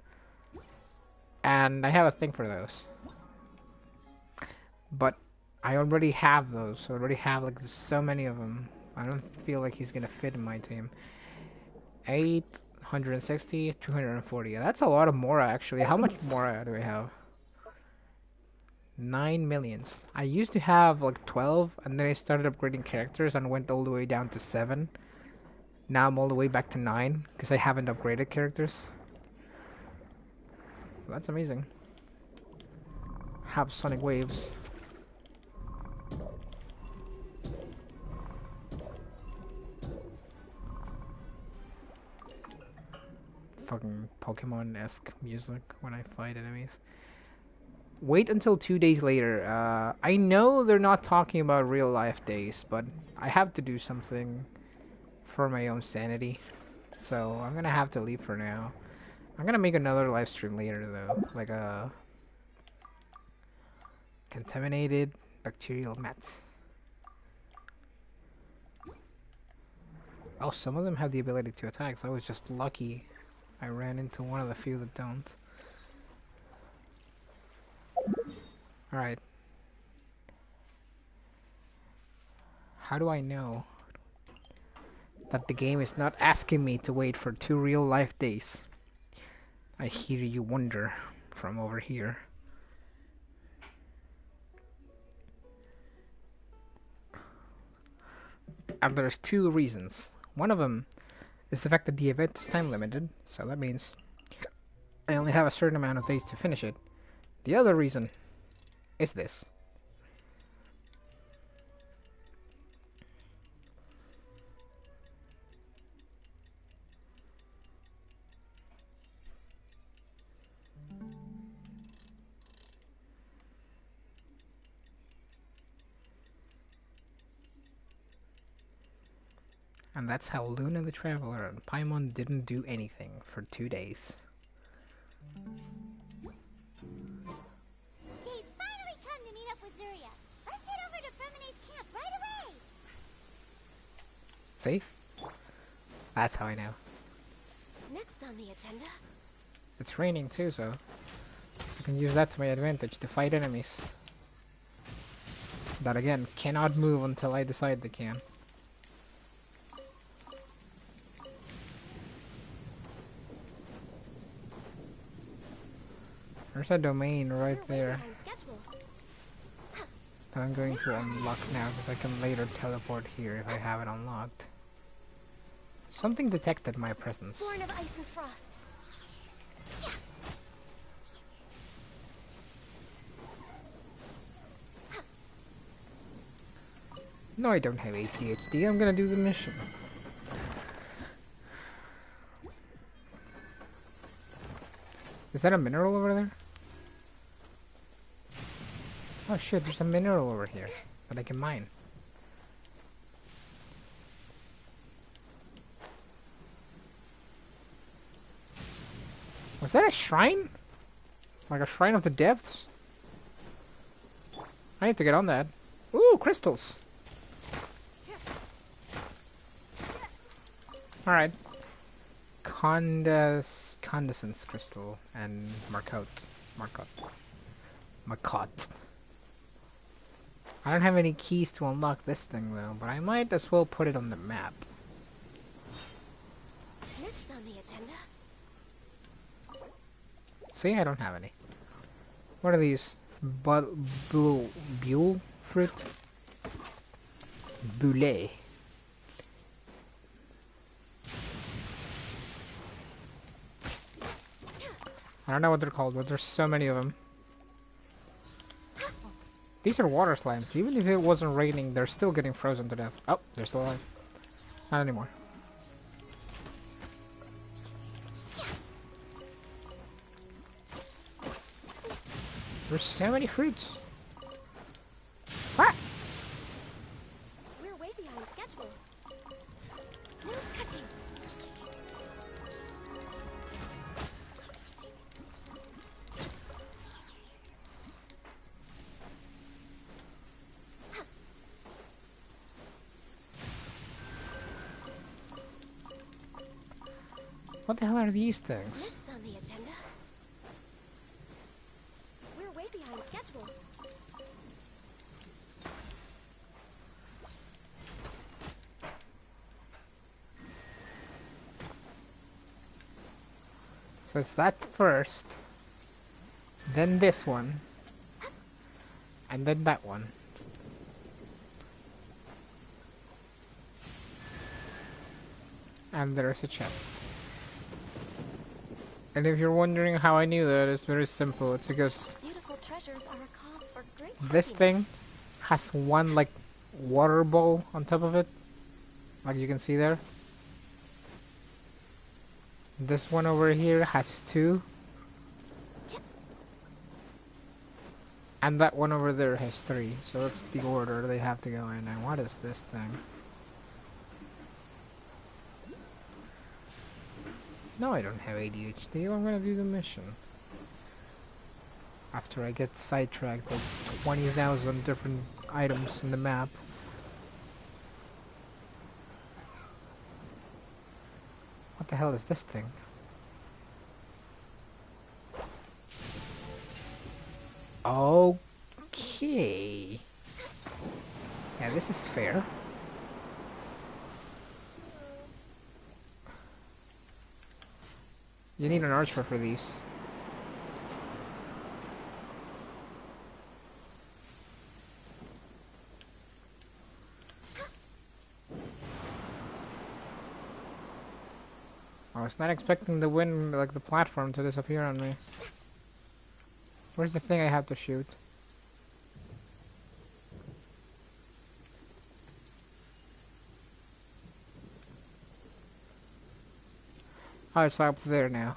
And I have a thing for those. But I already have those. I already have like so many of them. I don't feel like he's gonna fit in my team. 860, 240. That's a lot of Mora actually. How much Mora do I have? 9 millions. I used to have like 12 and then I started upgrading characters and went all the way down to 7. Now I'm all the way back to 9 because I haven't upgraded characters. So that's amazing. Have sonic waves. Fucking Pokemon-esque music when I fight enemies. Wait until 2 days later. I know they're not talking about real life days, but I have to do something for my own sanity. So I'm gonna have to leave for now. I'm gonna make another live stream later though. Like a contaminated bacterial mats. Oh, some of them have the ability to attack, so I was just lucky. I ran into one of the few that don't. Alright. How do I know that the game is not asking me to wait for 2 real life days? I hear you wonder from over here. And there's 2 reasons. One of them is the fact that the event is time limited, so that means I only have a certain amount of days to finish it. The other reason is this. And that's how Luna the Traveler and Paimon didn't do anything for 2 days. He's finally come to meet up with Zuria. Let's head over to Fremine's camp right away. See? That's how I know. Next on the agenda. It's raining too, so I can use that to my advantage to fight enemies that again cannot move until I decide they can. There's a domain right there that I'm going to unlock now because I can later teleport here if I have it unlocked. Something detected my presence. Born of ice and frost. No, I don't have ADHD. I'm gonna do the mission. Is that a mineral over there? Oh shit, there's a mineral over here that I can mine. Was that a shrine? Like a shrine of the depths? I need to get on that. Ooh, crystals. Alright. Condescence crystal and Marcotte. I don't have any keys to unlock this thing though, but I might as well put it on the map. Next on the agenda. See, I don't have any. What are these? Bulle fruit? Boulet. I don't know what they're called, but there's so many of them. These are water slimes. Even if it wasn't raining, they're still getting frozen to death. Oh, they're still alive. Not anymore. There's so many fruits. Ah! We're way behind schedule. No touching. What the hell are these things? Next on the agenda. We're way behind schedule. So it's that first, then this one, and then that one. And there's a chest. And if you're wondering how I knew that, it's very simple. It's because Beautiful treasures are a cause for great this happiness. thing has one like water bowl on top of it, like you can see there. This one over here has two, and that one over there has three. So that's the order they have to go in. And what is this thing? No, I don't have ADHD. I'm gonna do the mission after I get sidetracked with 20,000 different items in the map. What the hell is this thing? Okay. Yeah, this is fair. You need an archer for these. I was not expecting the wind, like the platform, to disappear on me. Where's the thing I have to shoot? Oh, it's up there now.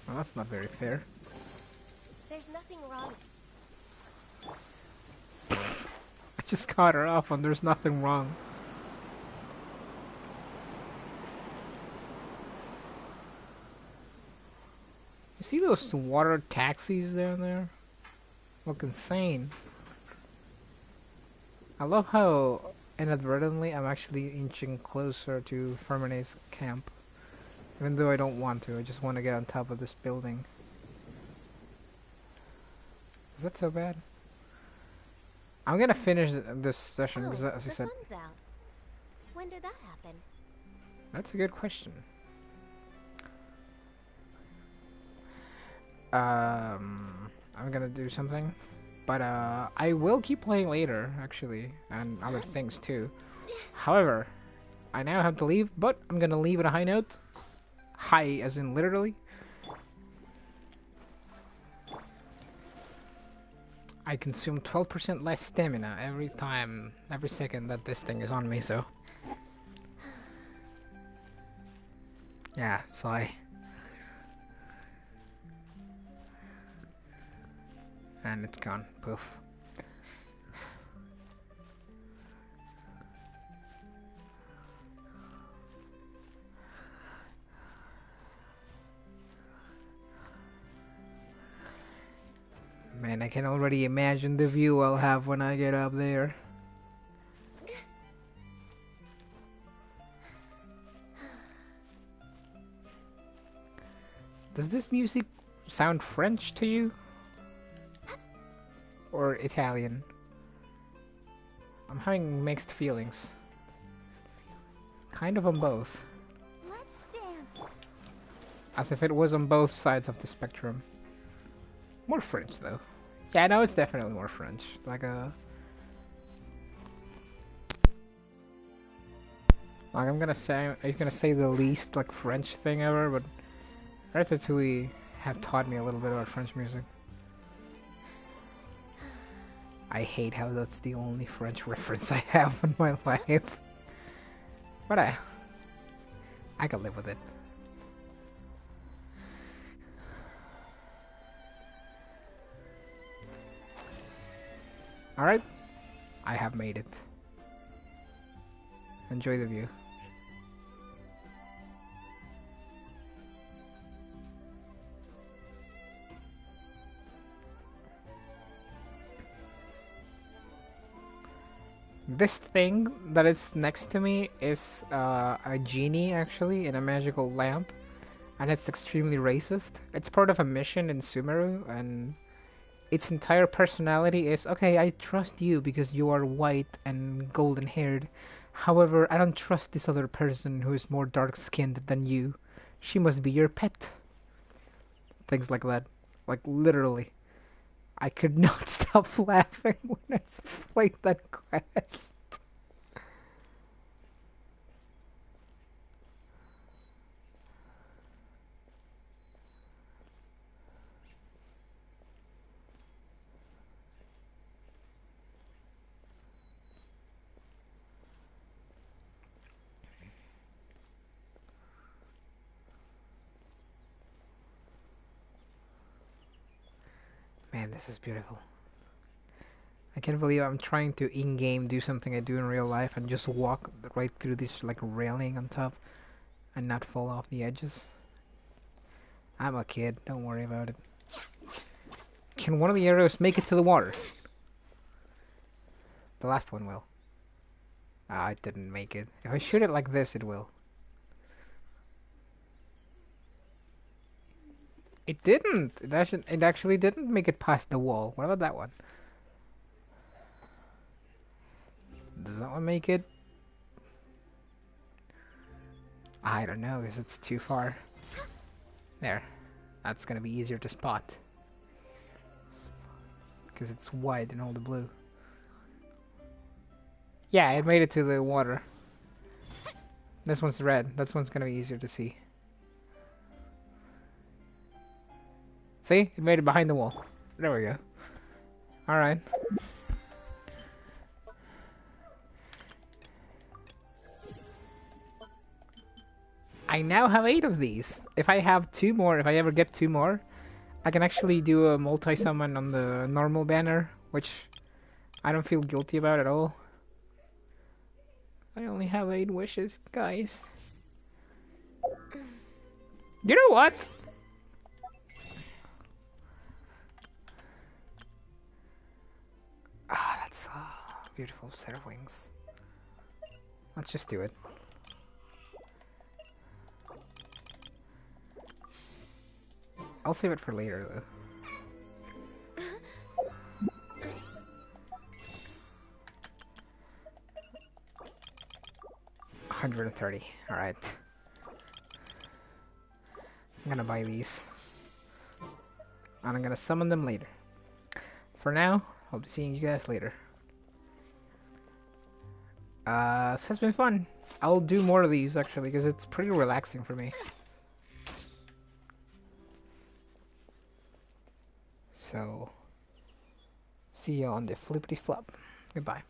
Well, that's not very fair. There's nothing wrong. I just caught her off and there's nothing wrong. You see those water taxis down there? Look insane. I love how inadvertently I'm actually inching closer to Fermane's camp. Even though I don't want to, I just want to get on top of this building. Is that so bad? I'm gonna finish this session because, as I the said, sun's out. When did that happen? that's a good question. I'm gonna do something, but I will keep playing later, actually, and other things too. However, I now have to leave, but I'm gonna leave at a high note. High, as in literally. I consume 12% less stamina every second that this thing is on me, so. Yeah, sigh. And it's gone. Poof. And I can already imagine the view I'll have when I get up there. Does this music sound French to you? Or Italian? I'm having mixed feelings. Kind of on both. Let's dance. As if it was on both sides of the spectrum. More French though. Yeah, no, it's definitely more French. Like I'm gonna say the least like French thing ever, but Ratatouille have taught me a little bit about French music. I hate how that's the only French reference I have in my life. But I can live with it. Alright, I have made it. Enjoy the view. This thing that is next to me is a genie, actually, in a magical lamp. And it's extremely racist. It's part of a mission in Sumeru, and its entire personality is, okay, I trust you because you are white and golden haired. However, I don't trust this other person who is more dark skinned than you. She must be your pet. Things like that. Like, literally. I could not stop laughing when I played that quest. Man, this is beautiful. I can't believe I'm trying to in-game do something I do in real life and just walk right through this like railing on top and not fall off the edges. I'm a kid, don't worry about it. Can one of the arrows make it to the water? The last one will. Ah, it didn't make it. If I shoot it like this, it will. It didn't! It actually didn't make it past the wall. What about that one? Does that one make it? I don't know, because it's too far. There. That's gonna be easier to spot. Because it's white and all the blue. Yeah, it made it to the water. This one's red. This one's gonna be easier to see. See? It made it behind the wall. There we go. Alright. I now have 8 of these. If I have 2 more, if I ever get 2 more, I can actually do a multi-summon on the normal banner, which I don't feel guilty about at all. I only have 8 wishes, guys. You know what? Ah, that's a beautiful set of wings. Let's just do it. I'll save it for later, though. 130. Alright. I'm gonna buy these. And I'm gonna summon them later. For now, I'll be seeing you guys later. This has been fun. I'll do more of these, actually, because it's pretty relaxing for me. So, see you on the flippity flop. Goodbye.